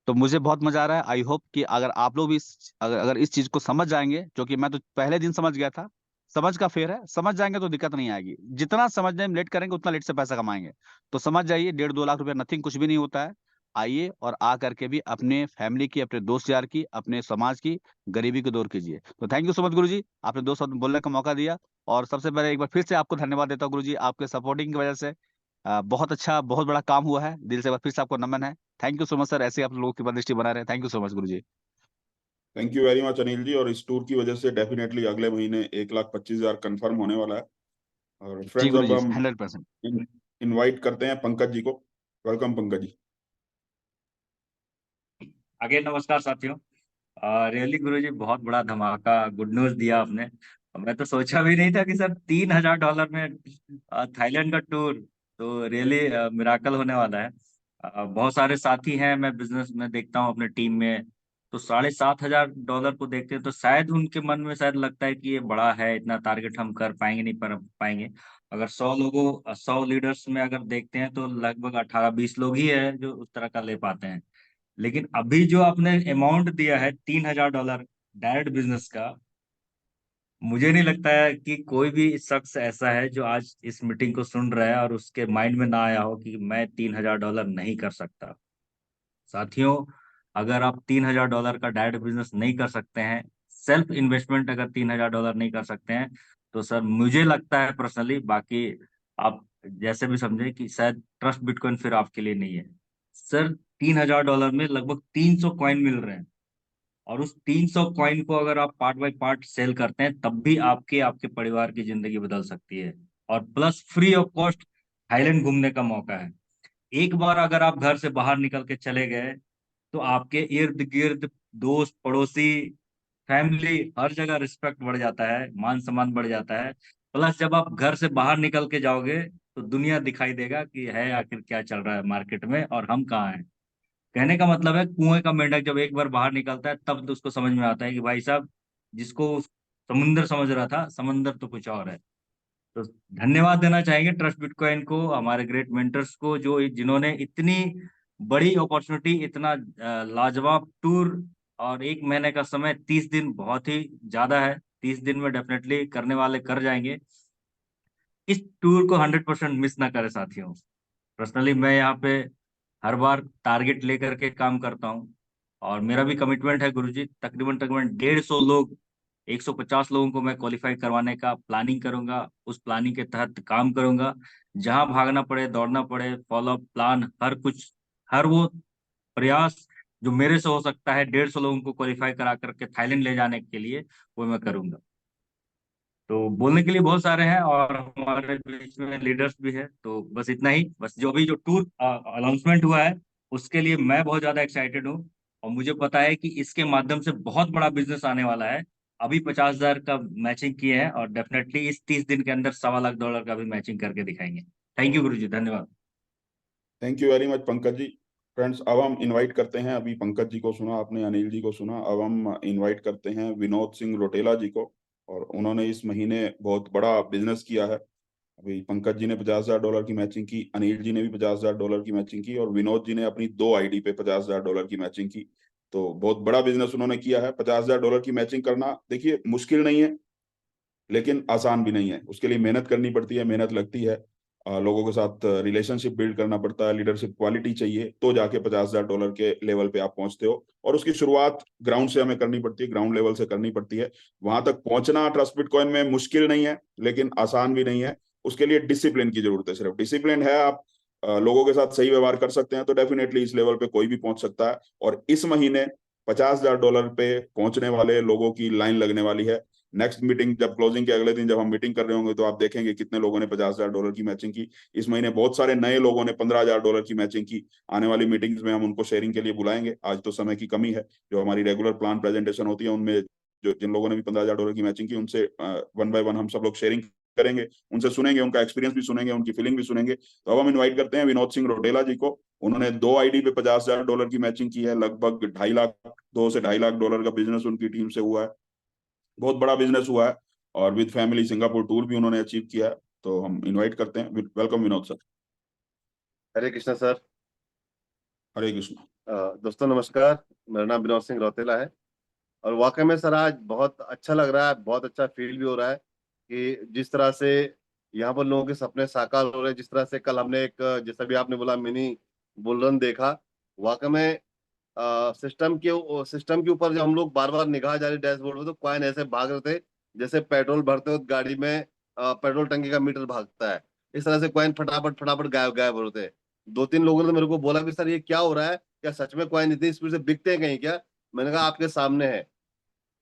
तो मुझे बहुत मजा आ रहा है। आई होप कि अगर आप लोग भी अगर इस चीज को समझ जाएंगे, जो कि मैं तो पहले दिन समझ गया था, समझ का फेर है, समझ जाएंगे तो दिक्कत नहीं आएगी। जितना समझने में लेट करेंगे उतना लेट से पैसा कमाएंगे। तो समझ जाइए, 1.5-2 लाख रुपया नथिंग, कुछ भी नहीं होता है। आइए और आ करके भी अपने फैमिली की, अपने दोस्त यार की, अपने समाज की गरीबी को दूर कीजिए। तो थैंक यू सो मच गुरुजी, आपने 2 शब्द बोलने का मौका दिया। और सबसे पहले एक बार फिर से आपको धन्यवाद देता हूँ गुरुजी, आपके सपोर्टिंग की वजह से बहुत अच्छा, बहुत बड़ा काम हुआ है। दिल से एक बार फिर से आपको नमन है। Thank you so much sir, ऐसे ही आप लोगों की दृष्टि बना रहे। थैंक यू सो मच गुरुजी। Thank you very much Anil ji. और इस टूर की वजह से डेफिनेटली अगले महीने 1,25,000 कंफर्म होने वाला है। और जी फ्रेंड्स, अब गुरुजी, हम 100%। इनवाइट करते हैं पंकज जी को। वेलकम पंकज जी। अगेन नमस्कार साथियों। रियली गुरुजी बहुत बड़ा धमाका गुड न्यूज दिया आपने। मैं तो सोचा भी नहीं था कि सर $3,000 में थाईलैंड का टूर, तो रियली मिराकल होने वाला है। बहुत सारे साथी हैं, मैं बिजनेस में देखता हूँ अपने टीम में, तो $7,500 को देखते हैं तो शायद उनके मन में शायद लगता है कि ये बड़ा है, इतना टारगेट हम कर पाएंगे नहीं कर पाएंगे। अगर 100 लीडर्स में अगर देखते हैं तो लगभग 18-20 लोग ही है जो उस तरह का ले पाते हैं। लेकिन अभी जो आपने अमाउंट दिया है $3,000 डायरेक्ट बिजनेस का, मुझे नहीं लगता है कि कोई भी शख्स ऐसा है जो आज इस मीटिंग को सुन रहा है और उसके माइंड में ना आया हो कि मैं $3,000 नहीं कर सकता। साथियों, अगर आप $3,000 का डायरेक्ट बिजनेस नहीं कर सकते हैं, सेल्फ इन्वेस्टमेंट अगर $3,000 नहीं कर सकते हैं, तो सर मुझे लगता है पर्सनली, बाकी आप जैसे भी समझे, कि शायद ट्रस्ट बिटकॉइन फिर आपके लिए नहीं है। सर $3,000 में लगभग 300 कॉइन मिल रहे हैं, और उस 300 कॉइन को अगर आप पार्ट बाय पार्ट सेल करते हैं तब भी आपके आपके परिवार की जिंदगी बदल सकती है। और plus free of cost Thailand घूमने का मौका है। एक बार अगर आप घर से बाहर निकल के चले गए तो आपके इर्द गिर्द दोस्त, पड़ोसी, फैमिली, हर जगह रिस्पेक्ट बढ़ जाता है, मान सम्मान बढ़ जाता है। प्लस जब आप घर से बाहर निकल के जाओगे तो दुनिया दिखाई देगा कि है आखिर क्या चल रहा है मार्केट में और हम कहाँ हैं। कहने का मतलब है, कुएं का मेंढक जब एक बार बाहर निकलता है तब तो उसको समझ में आता है कि भाई साहब, जिसको समुंदर समझ रहा था, समंदर तो कुछ और है। तो धन्यवाद देना चाहेंगे ट्रस्ट बिटकॉइन को, हमारे ग्रेट मेंटर्स को, जो जिन्होंने इतनी बड़ी अपॉर्चुनिटी, इतना लाजवाब टूर, और 1 महीने का समय, 30 दिन बहुत ही ज्यादा है। 30 दिन में डेफिनेटली करने वाले कर जाएंगे। इस टूर को 100% मिस ना करें साथियों। पर्सनली मैं यहाँ पे हर बार टारगेट लेकर के काम करता हूँ, और मेरा भी कमिटमेंट है गुरुजी, तकरीबन तकरीबन 150 लोग, 150 लोगों को मैं क्वालिफाई करवाने का प्लानिंग करूंगा। उस प्लानिंग के तहत काम करूंगा, जहां भागना पड़े, दौड़ना पड़े, फॉलो अप प्लान, हर कुछ, हर वो प्रयास जो मेरे से हो सकता है 150 लोगों को क्वालिफाई करा करके थाईलैंड ले जाने के लिए, वो मैं करूंगा। तो बोलने के लिए बहुत सारे हैं, और हमारे बीच में लीडर्स भी है, तो बस इतना ही। बस जो अभी जो टूर अनाउंसमेंट हुआ है उसके लिए मैं बहुत ज्यादा एक्साइटेड हूँ, और मुझे पता है कि इसके माध्यम से बहुत बड़ा बिजनेस आने वाला है। अभी 50,000 का मैचिंग किए हैं, और डेफिनेटली इस 30 दिन के अंदर $1,25,000 का भी मैचिंग करके दिखाएंगे। थैंक यू गुरुजी, धन्यवाद। Thank you very much Pankaj ji. Friends, अब हम इनवाइट करते हैं, अभी पंकज जी को सुना आपने, अनिल जी को सुना, अब हम इनवाइट करते हैं विनोद सिंह रोटेला जी को। और उन्होंने इस महीने बहुत बड़ा बिजनेस किया है। अभी पंकज जी ने $50,000 की मैचिंग की, अनिल जी ने भी $50,000 की मैचिंग की, और विनोद जी ने अपनी 2 आईडी पे $50,000 की मैचिंग की। तो बहुत बड़ा बिजनेस उन्होंने किया है। $50,000 की मैचिंग करना, देखिए, मुश्किल नहीं है लेकिन आसान भी नहीं है। उसके लिए मेहनत करनी पड़ती है, मेहनत लगती है, लोगों के साथ रिलेशनशिप बिल्ड करना पड़ता है, लीडरशिप क्वालिटी चाहिए, तो जाके $50,000 के लेवल पे आप पहुंचते हो। और उसकी शुरुआत ग्राउंड से हमें करनी पड़ती है, ग्राउंड लेवल से करनी पड़ती है। वहां तक पहुंचना ट्रस्ट बिटकॉइन में मुश्किल नहीं है, लेकिन आसान भी नहीं है। उसके लिए डिसिप्लिन की जरूरत है। सिर्फ डिसिप्लिन है, आप लोगों के साथ सही व्यवहार कर सकते हैं, तो डेफिनेटली इस लेवल पे कोई भी पहुंच सकता है। और इस महीने $50,000 पे पहुंचने वाले लोगों की लाइन लगने वाली है। नेक्स्ट मीटिंग, जब क्लोजिंग के अगले दिन जब हम मीटिंग कर रहे होंगे, तो आप देखेंगे कितने लोगों ने $50,000 की मैचिंग की। इस महीने बहुत सारे नए लोगों ने $15,000 की मैचिंग की। आने वाली मीटिंग्स में हम उनको शेयरिंग के लिए बुलाएंगे। आज तो समय की कमी है, जो हमारी रेगुलर प्लान प्रेजेंटेशन होती है उनमें जो जिन लोगों ने भी $15,000 की मैचिंग की, उनसे 1 बाय 1 हम सब लोग शेयरिंग करेंगे, उनसे सुनेंगे, उनका एक्सपीरियंस भी सुनेंगे, उनकी फीलिंग भी सुनेंगे। तो अब हम इन्वाइट करते हैं विनोद सिंह रोटेला जी को। उन्होंने 2 आईडी पे $50,000 की मैचिंग की है। लगभग 2.5 लाख, 2 से $2.5 लाख का बिजनेस उनकी टीम से हुआ है। बहुत बड़ा बिजनेस हुआ है। और विद फैमिली सिंगापुर टूर भी उन्होंने अचीव किया है। तो हम इनवाइट करते हैं, welcome Vinod sir. Hare Krishna sir. हरे कृष्ण। दोस्तों नमस्कार, मेरा नाम विनोद सिंह रौतेला है। और वाकई में सर आज बहुत अच्छा लग रहा है, बहुत अच्छा फील भी हो रहा है कि जिस तरह से यहाँ पर लोगों के सपने साकार हो रहे हैं। जिस तरह से कल हमने एक, जैसा भी आपने बोला, मिनी बुल रन देखा, वाकई में सिस्टम के ऊपर जब हम लोग बार बार निगाह जा रही डैशबोर्ड में, तो कॉइन ऐसे भाग रहे थे जैसे पेट्रोल भरते हो गाड़ी में पेट्रोल टंकी का मीटर भागता है। इस तरह से कॉइन फटाफट फटाफट गायब गायब हो रहे थे। 2-3 लोगों ने मेरे को बोला कि सर ये क्या हो रहा है, क्या सच में कॉइन इतनी स्पीड से बिकते हैं कहीं क्या? मैंने कहा आपके सामने है।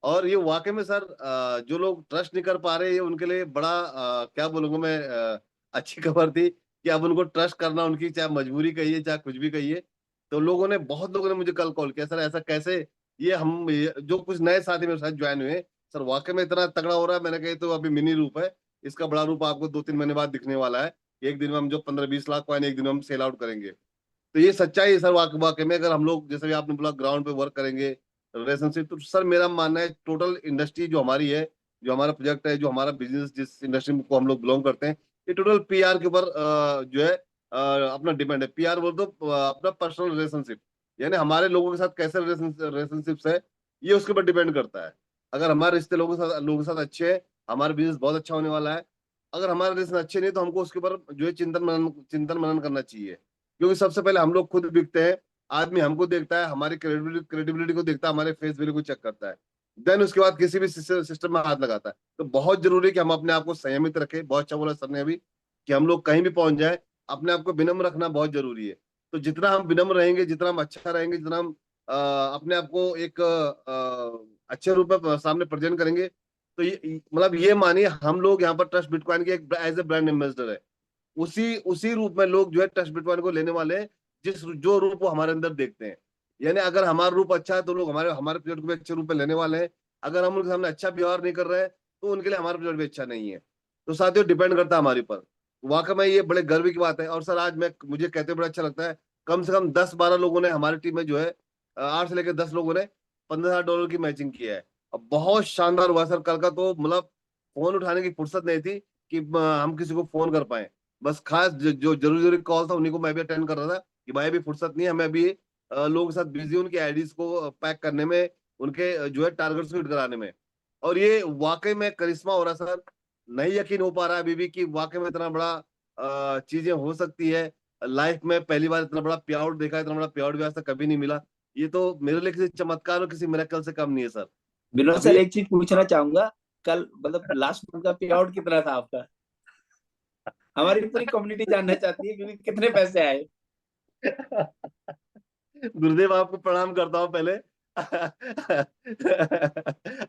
और ये वाकई में सर जो लोग ट्रस्ट नहीं कर पा रहे, ये उनके लिए बड़ा क्या बोलूंगा मैं, अच्छी खबर थी कि अब उनको ट्रस्ट करना उनकी चाहे मजबूरी कहिए चाहे कुछ भी कहिए। तो बहुत लोगों ने मुझे कल कॉल किया, सर ऐसा कैसे, जो कुछ नए साथी मेरे साथ ज्वाइन हुए, सर वाकई में इतना तगड़ा हो रहा है। मैंने कहा ये तो अभी मिनी रूप है, इसका बड़ा रूप आपको 2-3 महीने बाद दिखने वाला है। एक दिन में हम जो 15-20 लाख कॉइन एक दिन में हम सेल आउट करेंगे। तो ये सच्चाई है सर। वाकई में अगर हम लोग जैसे भी आपने बोला ग्राउंड पे वर्क करेंगे, रिलेशनशिप, तो सर मेरा मानना है टोटल इंडस्ट्री जो हमारी है, जो हमारा प्रोजेक्ट है, जो हमारा बिजनेस जिस इंडस्ट्री को हम लोग बिलोंग करते हैं, ये टोटल पीआर के ऊपर जो है अपना डिपेंड है। पीआर बोल तो अपना पर्सनल रिलेशनशिप, यानी हमारे लोगों के साथ कैसे रिलेशनशिप्स है, ये उसके ऊपर डिपेंड करता है। अगर हमारे रिश्ते लोगों के साथ अच्छे हैं, हमारा बिजनेस बहुत अच्छा होने वाला है। अगर हमारे रिलेशन अच्छे नहीं, तो हमको उसके ऊपर जो है चिंतन मनन करना चाहिए। क्योंकि सबसे पहले हम लोग खुद बिकते हैं, आदमी हमको देखता है, हमारी क्रेडिबिलिटी को देखता है, हमारे फेस वैल्यू को चेक करता है, देन उसके बाद किसी भी सिस्टम में हाथ लगाता है। तो बहुत जरूरी है कि हम अपने आप को संयमित रखें। बहुत अच्छा बोला सर ने अभी कि हम लोग कहीं भी पहुंच जाए, अपने आप को विनम्र रखना बहुत जरूरी है। तो जितना हम विनम्र रहेंगे, जितना हम अच्छा रहेंगे, जितना हम अपने आप को एक अच्छे रूप में सामने प्रेजेंट करेंगे, तो ये मतलब ये मानिए हम लोग यहाँ पर ट्रस्ट बिटकॉइन के एक एज ए ब्रांड एम्बेसडर है। उसी उसी रूप में लोग जो है ट्रस्ट बिटकॉइन को लेने वाले हैं, जो रूप वो हमारे अंदर देखते हैं। यानी अगर हमारा रूप अच्छा है, तो लोग हमारे हमारे प्रोजेक्ट को भी अच्छे रूप में लेने वाले हैं। अगर हम उनके सामने अच्छा व्यवहार नहीं कर रहे हैं, तो उनके लिए हमारा प्रोजेक्ट भी अच्छा नहीं है। तो साथियों, डिपेंड करता है हमारे पर। वाकई में ये बड़े गर्व की बात है। और सर आज मुझे कहते हुए बड़ा अच्छा लगता है, कम से कम 10-12 लोगों ने हमारी टीम में जो है 8 से लेकर 10 लोगों ने $15,000 की मैचिंग किया है। अब बहुत शानदार हुआ सर कल का, तो मतलब फोन उठाने की फुर्सत नहीं थी कि हम किसी को फोन कर पाए। बस खास जो जरूरी जरूरी कॉल था, उन्हीं को मैं भी अटेंड कर रहा था कि भाई अभी फुर्सत नहीं है, हमें अभी लोगों के साथ बिजी, उनके आईडीज को पैक करने में, उनके जो है टारगेट्स को हिट कराने में। और ये वाकई में करिश्मा हो रहा है सर। नहीं यकीन हो पा रहा है अभी भी कि वाकई में इतना बड़ा चीजें हो सकती है। लाइफ में पहली बार इतना बड़ा पे आउट देखा है, इतना बड़ा पे आउट भी आज तक कभी नहीं मिला। ये तो मेरे लिए किसी चमत्कार और किसी मिरेकल से कम नहीं है सर। विनोद अभी सर, एक चीज पूछना चाहूंगा, कल मतलब लास्ट मंथ का पे आउट कितना था आपका? हमारी पूरी कम्युनिटी जानना चाहती है क्योंकि कितने पैसे आए। गुरुदेव आपको प्रणाम करता हूँ पहले।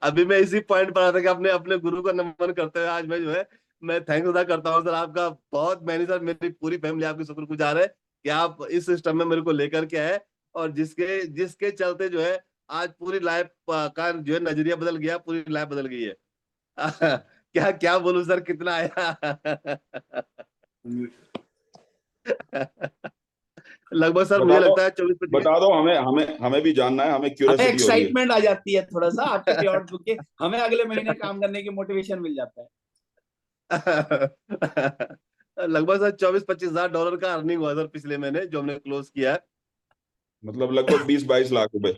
अभी मैं इसी पॉइंट पर आता कि अपने अपने गुरु को नमन करते हुए आज मैं जो है मैं थैंक अदा करता हूँ सर आपका। बहुत मैंने सर, मेरी पूरी फैमिली आपकी शुक्रगुजार है कि आप इस सिस्टम में मेरे को लेकर के आए, और जिसके जिसके चलते जो है आज पूरी लाइफ का जो है नजरिया बदल गया, पूरी लाइफ बदल गई है। क्या क्या बोलूं सर, कितना आया। लगभग सर मुझे बता दो, लगता है 24-25। बता दो, हमें हमें हमें भी जानना है, हमें हमें क्यूरियोसिटी हो रही है। एक्साइटमेंट आ जाती है थोड़ा सा आपके पे आउट के, हमें अगले महीने काम करने की मोटिवेशन मिल जाता है। लगभग सर $24-25 का अर्निंग हुआ सर पिछले महीने, जो हमने क्लोज किया है। मतलब लगभग 20-22 लाख रुपए।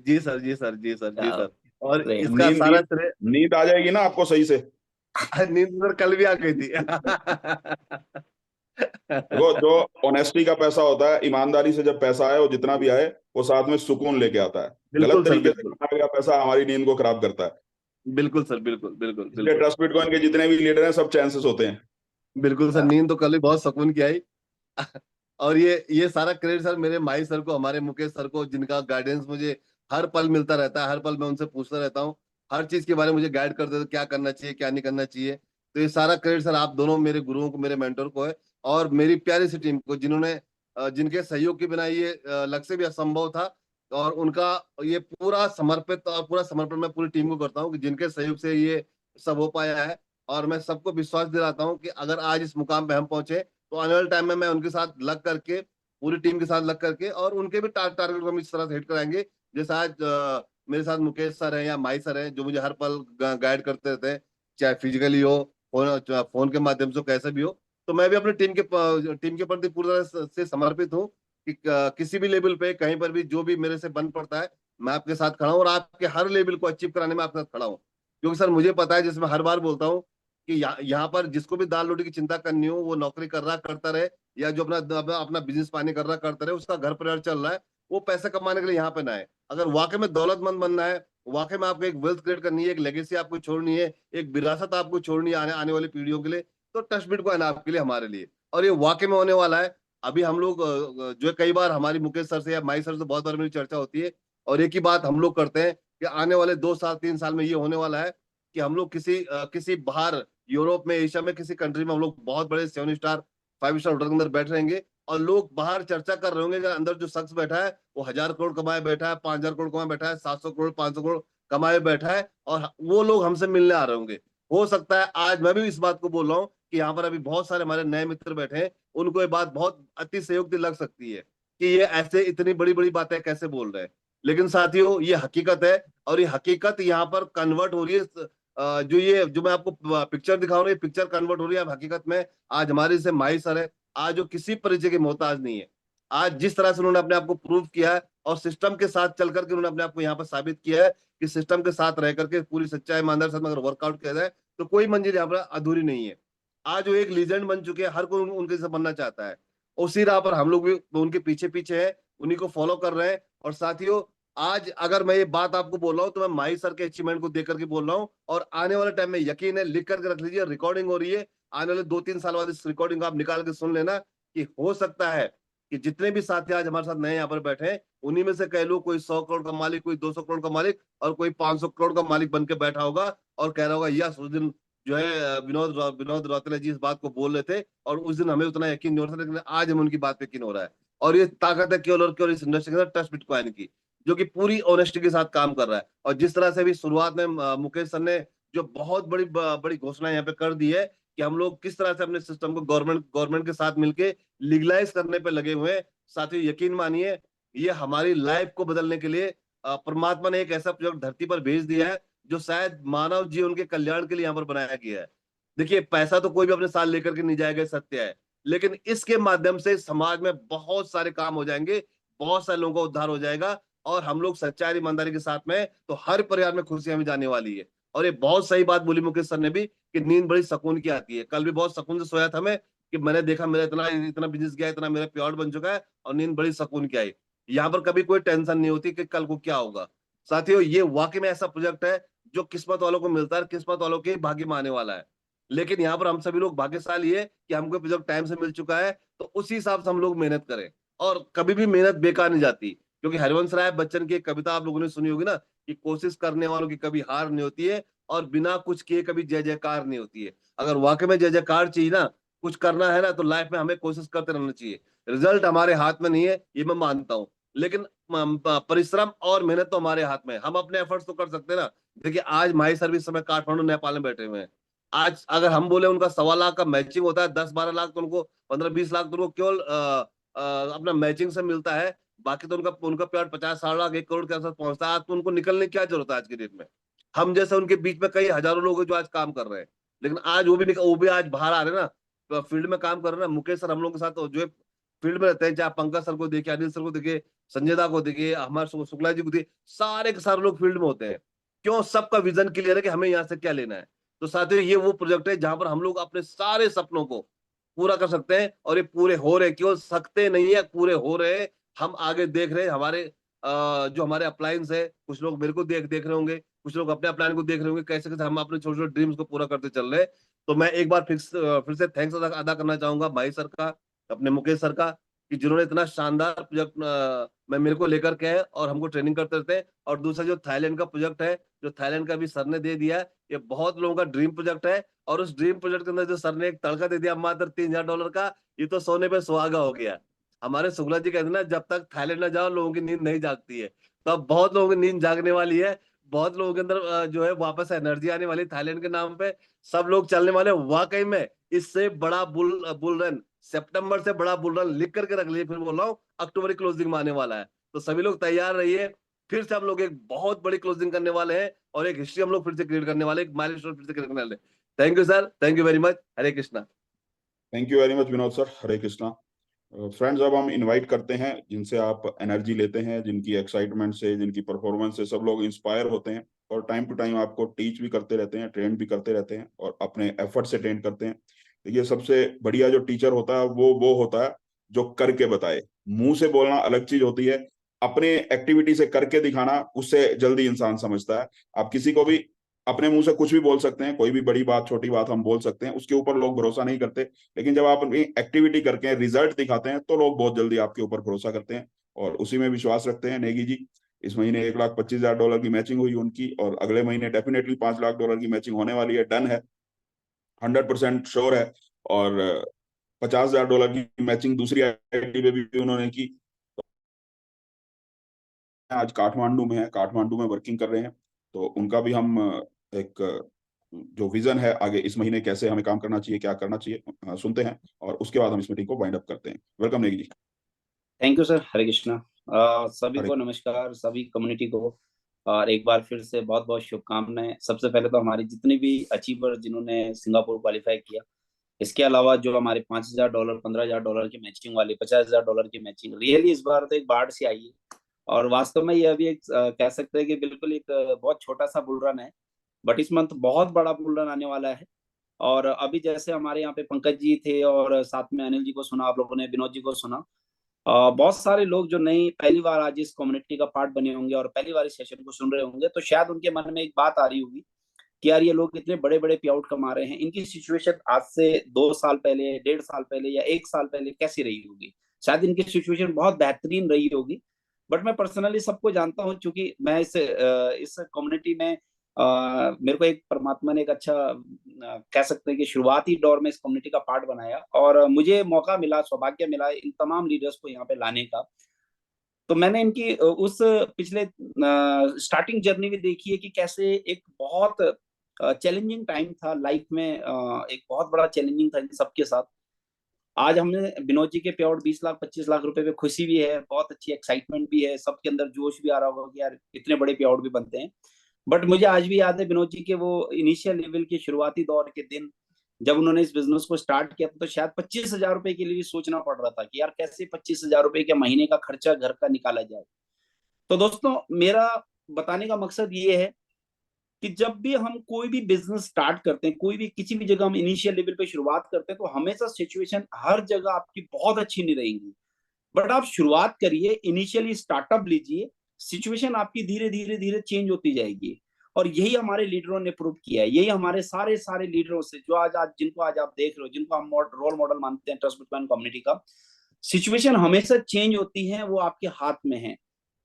जी सर, जी सर, जी सर, जी सर। और ग्रेट। इसका नींद सारा नींद श्रेय नींद आ जाएगी ना आपको सही से? नींद सर कल भी आ गई थी। देखो, जो ऑनेस्टी का पैसा होता है, ईमानदारी से जब पैसा आए, वो जितना भी आए, वो साथ में सुकून लेके आता है। गलत बिल्कुल सर, तरीके से बिल्कुल कमाया गया पैसा हमारी नींद को खराब करता है। बिल्कुल सर, बिल्कुल बिल्कुल इसलिए बिल्कुल ट्रस्ट बिटकॉइन के जितने भी लीडर हैं, सब चांसेस होते हैं। बिल्कुल सर। नींद तो कल भी बहुत सुकून की आई। और ये सारा क्रेडिट सर मेरे माई सर को, हमारे मुकेश सर को, जिनका गाइडेंस मुझे हर पल मिलता रहता है। हर पल मैं उनसे पूछता रहता हूँ, हर चीज के बारे में मुझे गाइड करते थे, क्या करना चाहिए क्या नहीं करना चाहिए। तो ये सारा क्रेडिट सर आप दोनों मेरे गुरुओं को, मेरे मेंटर को है, और मेरी प्यारी सी टीम को, जिन्होंने जिनके सहयोग के बिना ये लक्ष्य भी असंभव था। और उनका ये पूरा समर्पित और पूरा समर्पण मैं पूरी टीम को करता हूँ कि जिनके सहयोग से ये सब हो पाया है। और मैं सबको विश्वास दिलाता हूँ कि अगर आज इस मुकाम पे हम पहुंचे, तो आने वाले टाइम में मैं उनके साथ लग करके, पूरी टीम के साथ लग करके, और उनके भी टारगेट को हम इस तरह से हिट कराएंगे। जैसे आज मेरे साथ मुकेश सर हैं या माई सर हैं, जो मुझे हर पल गाइड करते रहते हैं, चाहे फिजिकली हो, फोन के माध्यम से, कैसे भी हो। तो मैं भी अपनी टीम के प्रति पूरी तरह से समर्पित हूँ कि किसी भी लेवल पे, कहीं पर भी, जो भी मेरे से बन पड़ता है, मैं आपके साथ खड़ा हूँ, और आपके हर लेवल को अचीव कराने में आपके साथ खड़ा हूँ। क्योंकि सर मुझे पता है, जिसमें हर बार बोलता हूँ कि यहाँ पर जिसको भी दाल रोटी की चिंता करनी हो, वो नौकरी कर रहा करता रहे, या जो अपना बिजनेस पानी कर रहा करता रहे, उसका घर परिवार चल रहा है, वो पैसे कमाने के लिए यहाँ पे ना आए। अगर वाकई में दौलतमंद बनना है, वाकई में आपको एक वेल्थ क्रिएट करनी है, एक लेगेसी आपको छोड़नी है, एक विरासत आपको छोड़नी है आने वाली पीढ़ियों के लिए, तो टच बिटकॉइन आपके लिए, हमारे लिए। और ये वाकई में होने वाला है। अभी हम लोग जो कई बार हमारी मुकेश सर से या माई सर से बहुत बार मेरी चर्चा होती है, और एक ही बात हम लोग करते हैं कि आने वाले 2 साल 3 साल में ये होने वाला है कि हम लोग किसी बाहर यूरोप में, एशिया में किसी कंट्री में हम लोग बहुत बड़े 7 स्टार 5 स्टार होटल के अंदर बैठ रहेंगे, और लोग बाहर चर्चा कर रहे होंगे कि अंदर जो शख्स बैठा है वो 1000 करोड़ कमाए बैठा है, 5000 करोड़ कमाए बैठा है, 700 करोड़ 500 करोड़ कमाए बैठा है, और वो लोग हमसे मिलने आ रहे होंगे। हो सकता है आज मैं भी इस बात को बोल रहा हूँ कि यहाँ पर अभी बहुत सारे हमारे नए मित्र बैठे हैं, उनको ये बात बहुत अतिशयोक्ति लग सकती है कि ये ऐसे इतनी बड़ी बड़ी बातें कैसे बोल रहे हैं। लेकिन साथियों, ये हकीकत है, और ये हकीकत यहाँ पर कन्वर्ट हो रही है। जो मैं आपको पिक्चर दिखा रहा हूँ, ये पिक्चर कन्वर्ट हो रही है अब हकीकत में। आज हमारे से माई सर है, आज जो किसी परिचय के मोहताज नहीं है। आज जिस तरह से उन्होंने अपने आप को प्रूव किया है, और सिस्टम के साथ चल करके उन्होंने अपने आप को यहाँ पर साबित किया है कि सिस्टम के साथ रह करके पूरी सच्चाई ईमानदार साथ में अगर वर्कआउट किया जाए तो कोई मंजिल यहाँ पर अधूरी नहीं है। आज वो एक लीजेंड बन चुके हैं, हर कोई उनके जैसा बनना चाहता है। उसी राह पर हम लोग भी उनके पीछे पीछे हैं, उन्हीं को फॉलो कर रहे हैं। और साथियों, आज अगर मैं ये बात आपको बोल रहा हूँ तो मैं माही सर के अचीवमेंट को देख करके बोल रहा हूँ, और आने वाले टाइम में यकीन है, लिख करके रख लीजिए, रिकॉर्डिंग हो रही है, आने वाले 2-3 साल बाद इस रिकॉर्डिंग को आप निकाल के सुन लेना कि हो सकता है कि जितने भी साथी आज हमारे साथ नए यहाँ पर बैठे हैं, उन्हीं में से कह लो कोई 100 करोड़ का मालिक, कोई 200 करोड़ का मालिक, और कोई 500 करोड़ का मालिक बन के बैठा होगा और कह रहा होगा यस, उस दिन जो है विनोद रौतेला जी इस बात को बोल रहे थे, और उस दिन हमें उतना यकीन नहीं हो रहा था, लेकिन आज हमें उनकी बात पे यकीन हो रहा है। और ये ताकत है केवल और केवल इस इंडस्ट्री के अंदर ट्रस्ट बिटकॉइन की, जो कि पूरी ऑनेस्टी के साथ काम कर रहा है। और जिस तरह से भी शुरुआत में मुकेश सर ने जो बहुत बड़ी घोषणा यहाँ पे कर दी है कि हम लोग किस तरह से अपने सिस्टम को गवर्नमेंट के साथ मिलके लीगलाइज करने पे लगे हुए हैं, साथियों यकीन मानिए, ये हमारी लाइफ को बदलने के लिए परमात्मा ने एक ऐसा प्रोजेक्ट धरती पर भेज दिया है जो शायद मानव जीवन के कल्याण के लिए यहाँ पर बनाया गया है। देखिए, पैसा तो कोई भी अपने साथ लेकर के नहीं जाएगा, सत्य है, लेकिन इसके माध्यम से समाज में बहुत सारे काम हो जाएंगे, बहुत सारे लोगों का उद्धार हो जाएगा, और हम लोग सच्चाई ईमानदारी के साथ में तो हर परिवार में खुशियां भी जाने वाली है। और ये बहुत सही बात बोली मुकेश सर ने भी कि नींद बड़ी सुकून की आती है। कल भी बहुत सुकून से सोया था मैं, कि मैंने देखा मेरा इतना बिजनेस गया, इतना मेरा पेआउट बन चुका है, और नींद बड़ी सुकून की आई। यहाँ पर कभी कोई टेंशन नहीं होती कि कल को क्या होगा। साथियों, ये वाकई में ऐसा प्रोजेक्ट है जो किस्मत वालों को मिलता है, किस्मत वालों के भाग्य में आने वाला है। लेकिन यहाँ पर हम सभी लोग भाग्यशाली है कि हमको प्रोजेक्ट टाइम से मिल चुका है, तो उसी हिसाब से हम लोग मेहनत करें, और कभी भी मेहनत बेकार नहीं जाती। क्योंकि हरिवंश राय बच्चन की एक कविता आप लोगों ने सुनी होगी ना, कि कोशिश करने वालों की कभी हार नहीं होती है, और बिना कुछ किए कभी जय जयकार नहीं होती है। अगर वाकई में जय जयकार चाहिए ना, कुछ करना है ना, तो लाइफ में हमें कोशिश करते रहना चाहिए। रिजल्ट हमारे हाथ में नहीं है, ये मैं मानता हूँ, लेकिन परिश्रम और मेहनत तो हमारे हाथ में है। हम अपने एफर्ट्स तो कर सकते हैं ना। देखिए, आज माई सर्विस समय काठमांडू नेपाल में बैठे हुए हैं। आज अगर हम बोले उनका 1.25 लाख का मैचिंग होता है, 10-12 लाख तो उनको, 15-20 लाख तो उनको केवल अपना मैचिंग से मिलता है। बाकी तो उनका प्यार 50-60 लाख 1 करोड़ के आसपास पहुंचता है। आज तो उनको निकलने की क्या जरूरत है आज के डेट में। हम जैसे उनके बीच में कई हजारों लोग हैं जो आज काम कर रहे हैं, लेकिन आज वो भी आज बाहर आ रहे हैं ना, तो फील्ड में काम कर रहे हैं ना। मुकेश सर हम लोग के साथ जो है फील्ड में रहते हैं, चाहे पंकज सर को देखिए, अनिल सर को देखिए, संजय दा को देखिए, हमारे शुक्ला जी को देखिए, सारे के सारे लोग फील्ड में होते हैं। क्यों? सबका विजन क्लियर है कि हमें यहाँ से क्या लेना है। तो साथियों, ये वो प्रोजेक्ट है जहां पर हम लोग अपने सारे सपनों को पूरा कर सकते हैं, और ये पूरे हो रहे, केवल सकते नहीं है, पूरे हो रहे हैं। हम आगे देख रहे हैं, हमारे जो हमारे अप्लायंस है, कुछ लोग मेरे को देख रहे होंगे, कुछ लोग अपने अप्लायन को देख रहे होंगे, कैसे कैसे हम अपने छोटे छोटे ड्रीम्स को पूरा करते चल रहे हैं। तो मैं एक बार फिर से थैंक्स अदा करना चाहूंगा भाई सर का, अपने मुकेश सर का, कि जिन्होंने इतना शानदार प्रोजेक्ट मैं मेरे को लेकर के है और हमको ट्रेनिंग करते रहते हैं। और दूसरा जो थाईलैंड का प्रोजेक्ट है, जो थाईलैंड का भी सर ने दे दिया, ये बहुत लोगों का ड्रीम प्रोजेक्ट है। और उस ड्रीम प्रोजेक्ट के अंदर जो सर ने एक तड़का दे दिया मात्र $3000 का, ये तो सोने पे सुहागा हो गया। हमारे शुक्ला जी कहते हैं ना, जब तक थाईलैंड ना जाओ लोगों की नींद नहीं जागती है। तो अब बहुत लोगों की नींद जागने वाली है, बहुत लोगों के अंदर जो है वापस एनर्जी आने वाली थाईलैंड के नाम पे। सब लोग चलने वाले वाकई में। इससे बड़ा बुल रन, सितंबर से बड़ा बुल रन लिख करके रख लीजिए, फिर बोल रहा हूँ अक्टूबर की क्लोजिंग में आने वाला है। तो सभी लोग तैयार रहिए, फिर से हम लोग एक बहुत बड़ी क्लोजिंग करने वाले हैं, और एक हिस्ट्री हम लोग फिर से क्रिएट करने वाले, एक माइलस्टोन फिर से क्रिएट करने वाले। Thank you sir, thank you very much. Hare Krishna. Thank you very much Vinod sir, Hare Krishna. Friends, अब हम इनवाइट करते हैं जिनसे आप एनर्जी लेते हैं, जिनकी एक्साइटमेंट से, जिनकी परफॉर्मेंस से सब लोग इंस्पायर होते हैं और टाइम टू टाइम आपको टीच भी करते रहते हैं, ट्रेन भी करते रहते हैं और अपने एफर्ट से ट्रेन करते हैं। देखिए, सबसे बढ़िया जो टीचर होता है वो होता है जो करके बताए। मुंह से बोलना अलग चीज होती है, अपने एक्टिविटी से करके दिखाना उससे जल्दी इंसान समझता है। आप किसी को भी अपने मुंह से कुछ भी बोल सकते हैं, कोई भी बड़ी बात छोटी बात हम बोल सकते हैं, उसके ऊपर लोग भरोसा नहीं करते। लेकिन जब आप अपनी एक्टिविटी करके रिजल्ट दिखाते हैं तो लोग बहुत जल्दी आपके ऊपर भरोसा करते हैं और उसी में विश्वास रखते हैं। नेगी जी, इस महीने $1,25,000 की मैचिंग हुई उनकी और अगले महीने डेफिनेटली $5 लाख की मैचिंग होने वाली है, डन है, 100% श्योर है। और $50,000 की मैचिंग दूसरी आईडी पे भी उन्होंने की। आज काठमांडू में है, काठमांडू में वर्किंग कर रहे हैं, तो उनका भी हम एक जो विजन है आगे इस महीने कैसे हमें काम करना चाहिए, क्या करना चाहिए, सुनते हैं और उसके बाद हम इस मीटिंग को वाइंड अप करते हैं। Welcome Negi ji. Thank you sir. Hare Krishna. सभी हरे को नमस्कार, सभी कम्युनिटी को और एक बार फिर से बहुत बहुत शुभकामनाएं। सबसे पहले तो हमारी जितनी भी अचीवर जिन्होंने सिंगापुर क्वालिफाई किया, इसके अलावा जो हमारे $5,000, $15,000 की मैचिंग वाली, $50,000 की मैचिंग, रियली इस बार तो एक बाढ़ सी आई है। और वास्तव में ये अभी एक कह सकते हैं कि बिल्कुल एक बहुत छोटा सा बुल रन है, बट इस मंथ बहुत बड़ा बुल रन आने वाला है। और अभी जैसे हमारे यहाँ पे पंकज जी थे और साथ में अनिल जी को सुना, आप लोगों ने विनोद जी को सुना, बहुत सारे लोग जो नई पहली बार आज इस कम्युनिटी का पार्ट बने होंगे और पहली बार इस सेशन को सुन रहे होंगे, तो शायद उनके मन में एक बात आ रही होगी कि यार ये लोग इतने बड़े बड़े पे आउट कमा रहे हैं, इनकी सिचुएशन आज से 2 साल पहले, 1.5 साल पहले या 1 साल पहले कैसी रही होगी। शायद इनकी सिचुएशन बहुत बेहतरीन रही होगी, बट मैं पर्सनली सबको जानता हूँ, क्योंकि मैं इस कम्युनिटी में मेरे को एक परमात्मा ने एक अच्छा कह सकते हैं कि शुरुआती दौर में इस कम्युनिटी का पार्ट बनाया और मुझे मौका मिला, सौभाग्य मिला इन तमाम लीडर्स को यहाँ पे लाने का। तो मैंने इनकी उस पिछले स्टार्टिंग जर्नी भी देखी है कि कैसे एक बहुत चैलेंजिंग टाइम था लाइफ में, एक बहुत बड़ा चैलेंजिंग था इन सबके साथ। आज हमने विनोद जी के पे आउट 20 लाख 25 लाख रुपए पे खुशी भी है, बहुत अच्छी एक्साइटमेंट भी है, सबके अंदर जोश भी आ रहा होगा कि यार इतने बड़े पे आउट भी बनते हैं। बट मुझे आज भी याद है विनोद जी के वो इनिशियल लेवल के शुरुआती दौर के दिन, जब उन्होंने इस बिजनेस को स्टार्ट किया था, तो शायद 25,000 रुपए के लिए भी सोचना पड़ रहा था कि यार कैसे 25,000 रुपए के महीने का खर्चा घर का निकाला जाए। तो दोस्तों, मेरा बताने का मकसद ये है कि जब भी हम कोई भी बिजनेस स्टार्ट करते हैं, कोई भी किसी भी जगह हम इनिशियल लेवल पे शुरुआत करते हैं, तो हमेशा सिचुएशन हर जगह आपकी बहुत अच्छी नहीं रहेंगी। बट आप शुरुआत करिए, इनिशियली स्टार्टअप लीजिए, सिचुएशन आपकी धीरे धीरे धीरे चेंज होती जाएगी। और यही हमारे लीडरों ने प्रूव किया है, यही हमारे सारे सारे लीडरों से जो आज आज जिनको आज आप देख रहे हो, जिनको हम रोल मॉडल मानते हैं ट्रस्ट बिटकॉइन कम्युनिटी का, सिचुएशन हमेशा चेंज होती है, वो आपके हाथ में है,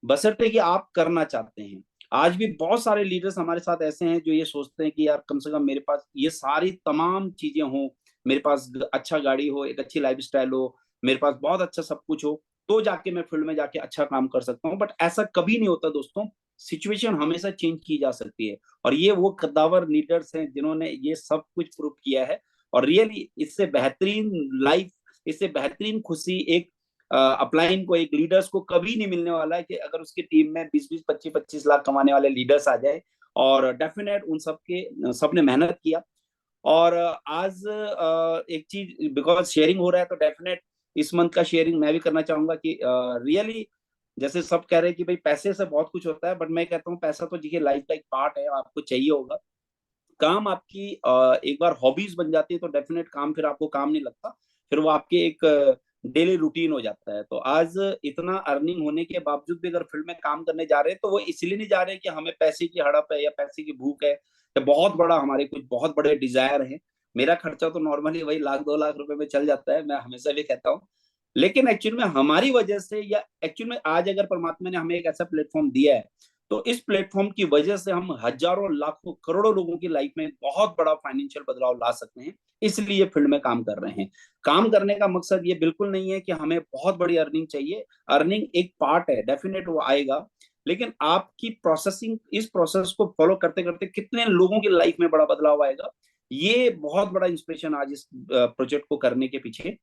बशर्ते कि आप करना चाहते हैं। आज भी बहुत सारे लीडर्स हमारे साथ ऐसे हैं जो ये सोचते हैं कि यार कम से कम मेरे पास ये सारी तमाम चीजें हों, मेरे पास अच्छा गाड़ी हो, एक अच्छी लाइफस्टाइल हो, मेरे पास बहुत अच्छा सब कुछ हो, तो जाके मैं फील्ड में जाके अच्छा काम कर सकता हूँ। बट ऐसा कभी नहीं होता दोस्तों, सिचुएशन हमेशा चेंज की जा सकती है। और ये वो कद्दावर लीडर्स हैं जिन्होंने ये सब कुछ प्रूव किया है। और रियली इससे बेहतरीन लाइफ, इससे बेहतरीन खुशी एक अपलाइन को, एक लीडर्स को कभी नहीं मिलने वाला है कि अगर उसकी टीम में 20-20, 25-25 लाख कमाने वाले लीडर्स आ जाए। और डेफिनेट उन सबने मेहनत किया। और आज एक चीज, बिकॉज शेयरिंग हो रहा है, तो डेफिनेट इस मंथ का शेयरिंग मैं भी करना चाहूंगा कि रियली जैसे सब कह रहे हैं कि भाई पैसे से बहुत कुछ होता है, बट मैं कहता हूँ पैसा तो देखिए लाइफ का एक पार्ट है, आपको चाहिए होगा। काम आपकी एक बार हॉबीज बन जाती है तो डेफिनेट काम फिर आपको काम नहीं लगता, फिर वो आपके एक डेली रूटीन हो जाता है। तो आज इतना अर्निंग होने के बावजूद भी अगर फील्ड में काम करने जा रहे हैं, तो वो इसलिए नहीं जा रहे कि हमें पैसे की हड़प है या पैसे की भूख है, या बहुत बड़ा हमारे कुछ बहुत बड़े डिजायर है। मेरा खर्चा तो नॉर्मली वही 1,00,000-2,00,000 रुपए में चल जाता है, मैं हमेशा भी कहता हूँ। लेकिन एक्चुअल में हमारी वजह से, या एक्चुअल में आज अगर परमात्मा ने हमें एक ऐसा प्लेटफॉर्म दिया है, तो इस प्लेटफॉर्म की वजह से हम हजारों लाखों करोड़ों लोगों की लाइफ में बहुत बड़ा फाइनेंशियल बदलाव ला सकते हैं। इसलिए फील्ड में काम कर रहे हैं। काम करने का मकसद ये बिल्कुल नहीं है कि हमें बहुत बड़ी अर्निंग चाहिए। अर्निंग एक पार्ट है, डेफिनेट वो आएगा, लेकिन आपकी प्रोसेसिंग, इस प्रोसेस को फॉलो करते करते कितने लोगों की लाइफ में बड़ा बदलाव आएगा, ये बहुत बड़ा इंस्पिरेशन आज इस प्रोजेक्ट को करने के पीछे।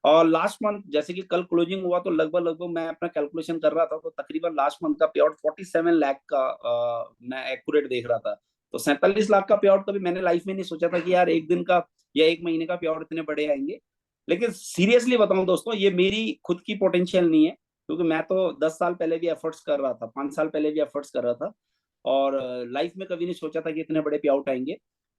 और लास्ट मंथ जैसे कि कल क्लोजिंग हुआ, तो लगभग मैं अपना कैलकुलेशन कर रहा था, तो तकरीबन लास्ट मंथ का पे आउट 47 लाख का मैं एक्यूरेट देख रहा था। तो 47 लाख का पे आउट कभी मैंने लाइफ में नहीं सोचा था कि यार एक दिन का या एक महीने का पे आउट इतने बड़े आएंगे। लेकिन सीरियसली बताऊं दोस्तों, ये मेरी खुद की पोटेंशियल नहीं है, क्योंकि मैं तो 10 साल पहले भी एफर्ट्स कर रहा था, 5 साल पहले भी एफर्ट्स कर रहा था, और लाइफ में कभी नहीं सोचा था कि इतने बड़े पे आउट आएंगे।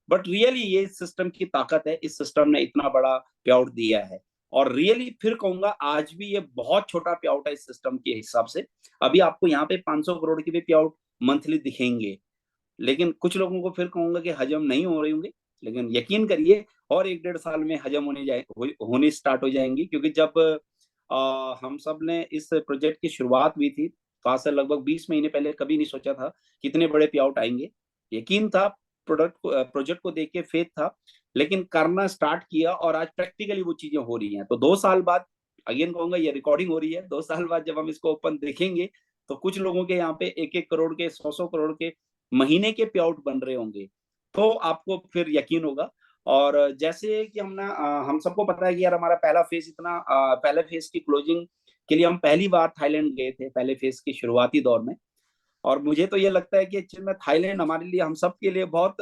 बट रियली ये सिस्टम की ताकत है, इस सिस्टम ने इतना बड़ा पे आउट दिया है। और रियली फिर कहूंगा, आज भी ये बहुत छोटा पे आउट है इस सिस्टम के हिसाब से। अभी आपको यहाँ पे 500 करोड़ के भी पे आउट मंथली दिखेंगे, लेकिन कुछ लोगों को फिर कहूंगा कि हजम नहीं हो रही होंगे, लेकिन यकीन करिए और 1-1.5 साल में हजम होने स्टार्ट हो जाएंगी। क्योंकि जब हम सब ने इस प्रोजेक्ट की शुरुआत हुई थी, तो आज से लगभग 20 महीने पहले कभी नहीं सोचा था कितने बड़े पे आउट आएंगे। यकीन था, प्रोजेक्ट को देख के फेथ था, लेकिन करना स्टार्ट किया और आज प्रैक्टिकली वो चीजें हो रही हैं। तो 2 साल बाद, अगेन कहूंगा, ये रिकॉर्डिंग हो रही है, 2 साल बाद जब हम इसको ओपन देखेंगे, तो कुछ लोगों के यहाँ पे 1-1 करोड़ के, 100-100 करोड़ के महीने के पे आउट बन रहे होंगे, तो आपको फिर यकीन होगा। और जैसे कि हम सबको पता है कि यार हमारा पहला फेज पहले फेज की क्लोजिंग के लिए हम पहली बार थाईलैंड गए थे, पहले फेज की शुरुआती दौर में। और मुझे तो ये लगता है कि एक्चुअली में थाईलैंड हमारे लिए, हम सब के लिए बहुत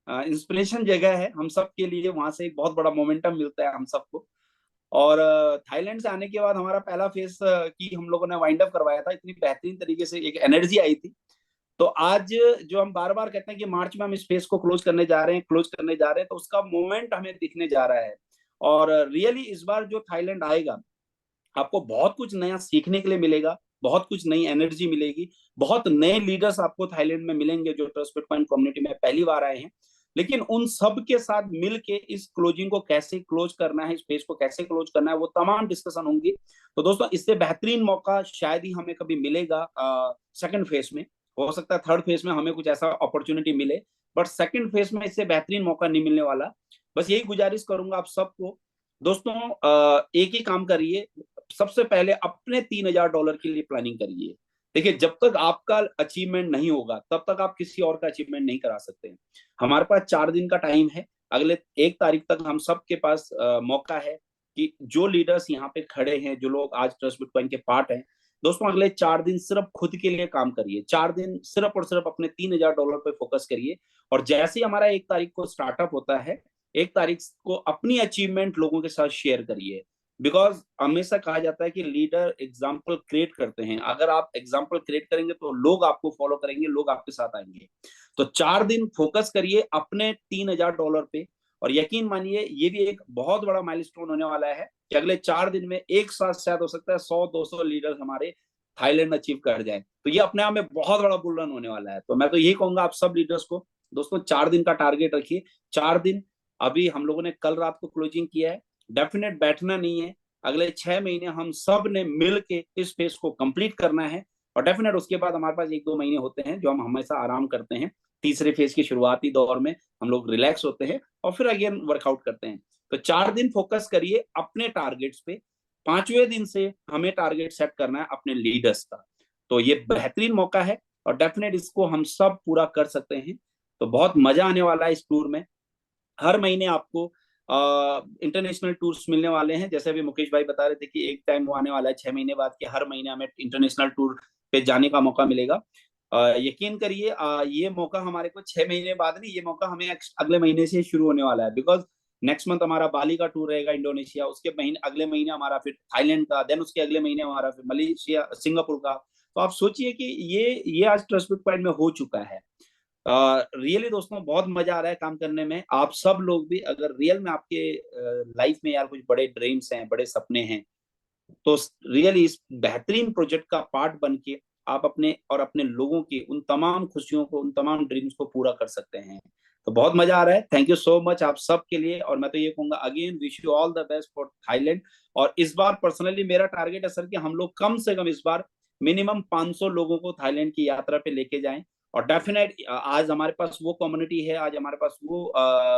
इंस्पिरेशन जगह है। हम सब के लिए वहां से एक बहुत बड़ा मोमेंटम मिलता है हम सबको। और थाईलैंड से आने के बाद हमारा पहला फेज की हम लोगों ने वाइंड अप करवाया था, इतनी बेहतरीन तरीके से, एक एनर्जी आई थी। तो आज जो हम बार बार कहते हैं कि मार्च में हम स्पेस को क्लोज करने जा रहे हैं, तो उसका मोमेंट हमें दिखने जा रहा है। और रियली इस बार जो थाईलैंड आएगा, आपको बहुत कुछ नया सीखने के लिए मिलेगा, बहुत कुछ नई एनर्जी मिलेगी, बहुत नए लीडर्स आपको थाईलैंड में मिलेंगे जो ट्रस्ट बिटकॉइन कम्युनिटी में पहली बार आए हैं। लेकिन उन सब के साथ मिलके इस क्लोजिंग को कैसे क्लोज करना है, स्पेस को कैसे क्लोज करना है, वो तमाम डिस्कशन होंगी। तो दोस्तों, इससे बेहतरीन मौका शायद ही हमें कभी मिलेगा सेकंड फेज में। हो सकता है थर्ड फेज में हमें कुछ ऐसा अपॉर्चुनिटी मिले, बट सेकंड फेज में इससे बेहतरीन मौका नहीं मिलने वाला। बस यही गुजारिश करूंगा आप सबको दोस्तों, एक ही काम करिए, सबसे पहले अपने $3000 के लिए प्लानिंग करिए। देखिए, जब तक आपका अचीवमेंट नहीं होगा, तब तक आप किसी और का अचीवमेंट नहीं करा सकते। हमारे पास 4 दिन का टाइम है, अगले 1 तारीख तक हम सब के पास मौका है कि जो लीडर्स यहाँ पे खड़े हैं, जो लोग आज ट्रस्ट बिटकॉइन के पार्ट हैं, दोस्तों अगले 4 दिन सिर्फ खुद के लिए काम करिए। 4 दिन सिर्फ और सिर्फ अपने $3000 पे फोकस करिए। और जैसे ही हमारा 1 तारीख को स्टार्टअप होता है, 1 तारीख को अपनी अचीवमेंट लोगों के साथ शेयर करिए। बिकॉज हमेशा कहा जाता है कि लीडर एग्जाम्पल क्रिएट करते हैं। अगर आप एग्जाम्पल क्रिएट करेंगे तो लोग आपको फॉलो करेंगे, लोग आपके साथ आएंगे। तो 4 दिन फोकस करिए अपने $3000 पे। और यकीन मानिए, ये भी एक बहुत बड़ा माइलस्टोन होने वाला है कि अगले 4 दिन में एक साथ शायद हो सकता है 100-200 लीडर हमारे थाईलैंड अचीव कर जाए। तो ये अपने आप में बहुत बड़ा बुल रन होने वाला है। तो मैं तो यही कहूंगा आप सब लीडर्स को, दोस्तों 4 दिन का टारगेट रखिए। 4 दिन, अभी हम लोगों ने कल रात को क्लोजिंग किया है, डेफिनेट बैठना नहीं है। अगले 6 महीने हम सब ने मिल के इस फेज को कंप्लीट करना है। और डेफिनेट उसके बाद हमारे पास 1-2 महीने होते हैं जो हम हमेशा आराम करते हैं। तीसरे फेज की शुरुआती दौर में हम लोग रिलैक्स होते हैं और फिर अगेन वर्कआउट करते हैं। तो 4 दिन फोकस करिए अपने टारगेट्स पे। 5वें दिन से हमें टारगेट सेट करना है अपने लीडर्स का। तो ये बेहतरीन मौका है और डेफिनेट इसको हम सब पूरा कर सकते हैं। तो बहुत मजा आने वाला है इस टूर में। हर महीने आपको इंटरनेशनल टूर्स मिलने वाले हैं। जैसे अभी मुकेश भाई बता रहे थे कि एक टाइम वो आने वाला है 6 महीने बाद कि हर महीने हमें इंटरनेशनल टूर पे जाने का मौका मिलेगा। यकीन करिए, ये मौका हमारे को 6 महीने बाद नहीं, ये मौका हमें अगले महीने से शुरू होने वाला है। बिकॉज नेक्स्ट मंथ हमारा बाली का टूर रहेगा, इंडोनेशिया, उसके महीने अगले महीने हमारा फिर थाईलैंड का, देन उसके अगले महीने हमारा फिर मलेशिया, सिंगापुर का। तो आप सोचिए कि ये आज ट्रस्ट बिटकॉइन में हो चुका है। रियली दोस्तों, बहुत मजा आ रहा है काम करने में। आप सब लोग भी अगर रियल में आपके लाइफ में यार कुछ बड़े ड्रीम्स हैं, बड़े सपने हैं, तो रियली इस बेहतरीन प्रोजेक्ट का पार्ट बन के आप अपने और अपने लोगों की उन तमाम खुशियों को, उन तमाम ड्रीम्स को पूरा कर सकते हैं। तो बहुत मजा आ रहा है। थैंक यू सो मच आप सब के लिए। और मैं तो ये कहूंगा again, wish you all the best for Thailand. और इस बार पर्सनली मेरा टारगेट है सर कि हम लोग कम से कम इस बार मिनिमम 500 लोगों को थाईलैंड की यात्रा पे लेके जाएं। और डेफिनेट आज हमारे पास वो कम्युनिटी है, आज हमारे पास वो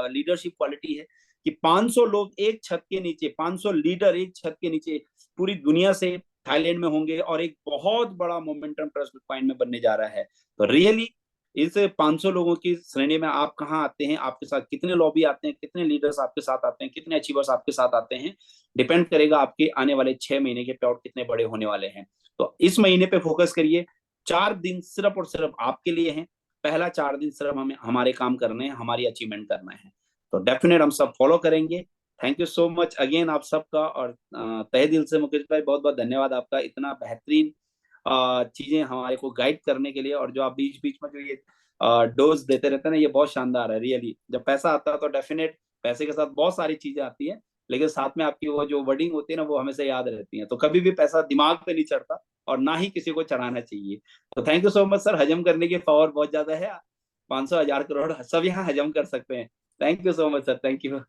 लीडरशिप क्वालिटी है कि 500 लोग एक छत के नीचे, 500 लीडर एक छत के नीचे पूरी दुनिया से थाईलैंड में होंगे और एक बहुत बड़ा मोमेंटम ट्रस्ट बिटकॉइन में बनने जा रहा है। तो रियली इस 500 लोगों की श्रेणी में आप कहाँ आते हैं, आपके साथ कितने लॉबी आते हैं, कितने लीडर्स आपके साथ आते हैं, कितने अचीवर्स आपके साथ आते हैं, डिपेंड करेगा आपके आने वाले 6 महीने के पे आउट कितने बड़े होने वाले हैं। तो इस महीने पे फोकस करिए। 4 दिन सिर्फ और सिर्फ आपके लिए हैं। पहला 4 दिन सिर्फ हमें हमारे काम करने हैं, हमारी अचीवमेंट करना है। तो डेफिनेट हम सब फॉलो करेंगे। Thank you so much again आप सबका, और तहे दिल से मुकेश भाई बहुत बहुत धन्यवाद आपका, इतना बेहतरीन चीजें हमारे को गाइड करने के लिए, और जो आप बीच बीच में जो ये डोज देते रहते हैं ना, ये बहुत शानदार है रियली। जब पैसा आता है तो डेफिनेट पैसे के साथ बहुत सारी चीजें आती है, लेकिन साथ में आपकी वो जो वर्डिंग होती है ना, वो हमेशा याद रहती है। तो कभी भी पैसा दिमाग पे नहीं चढ़ता, और ना ही किसी को चढ़ाना चाहिए। तो thank you so much sir, हजम करने की पावर बहुत ज्यादा है, 500 1000 करोड़ सब यहाँ हजम कर सकते हैं। Thank you so much sir, thank you.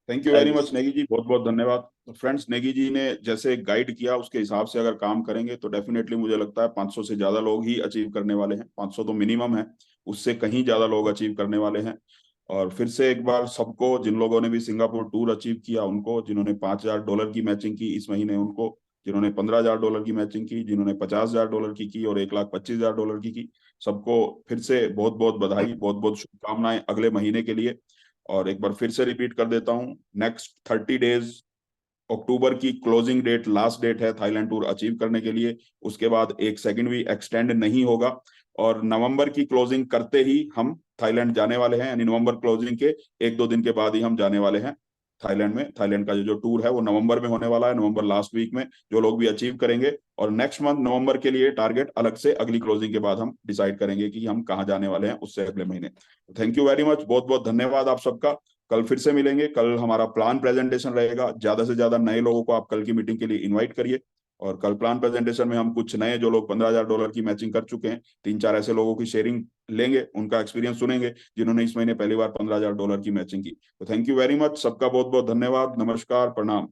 Thank you very much Negi ji, बहुत बहुत धन्यवाद। तो फ्रेंड्स, नेगी जी ने जैसे गाइड किया उसके हिसाब से अगर काम करेंगे तो डेफिनेटली मुझे लगता है 500 से ज्यादा लोग ही अचीव करने वाले हैं। 500 तो मिनिमम है, उससे कहीं ज्यादा लोग अचीव करने वाले हैं। और फिर से एक बार सबको, जिन लोगों ने भी सिंगापुर टूर अचीव किया उनको, जिन्होंने $5000 की मैचिंग की इस महीने उनको, जिन्होंने $15000 की मैचिंग की, जिन्होंने $50000 की और $1,25,000 की, सबको फिर से बहुत बहुत बधाई, बहुत बहुत शुभकामनाएं अगले महीने के लिए। और एक बार फिर से रिपीट कर देता हूं, नेक्स्ट 30 डेज अक्टूबर की क्लोजिंग डेट, लास्ट डेट है थाईलैंड टूर अचीव करने के लिए। उसके बाद एक सेकंड भी एक्सटेंड नहीं होगा, और नवंबर की क्लोजिंग करते ही हम थाईलैंड जाने वाले हैं, यानी नवंबर क्लोजिंग के 1-2 दिन के बाद ही हम जाने वाले हैं थाईलैंड में। थाईलैंड का जो टूर है वो नवंबर में होने वाला है, नवंबर लास्ट वीक में जो लोग भी अचीव करेंगे। और नेक्स्ट मंथ नवंबर के लिए टारगेट अलग से अगली क्लोजिंग के बाद हम डिसाइड करेंगे कि हम कहाँ जाने वाले हैं उससे अगले महीने। थैंक यू वेरी मच, बहुत बहुत धन्यवाद आप सबका। कल फिर से मिलेंगे। कल हमारा प्लान प्रेजेंटेशन रहेगा, ज्यादा से ज्यादा नए लोगों को आप कल की मीटिंग के लिए इनवाइट करिए। और कल प्लान प्रेजेंटेशन में हम कुछ नए, जो लोग $15000 की मैचिंग कर चुके हैं, 3-4 ऐसे लोगों की शेयरिंग लेंगे, उनका एक्सपीरियंस सुनेंगे जिन्होंने इस महीने पहली बार $15000 की मैचिंग की। तो थैंक यू वेरी मच, सबका बहुत बहुत धन्यवाद, नमस्कार, प्रणाम।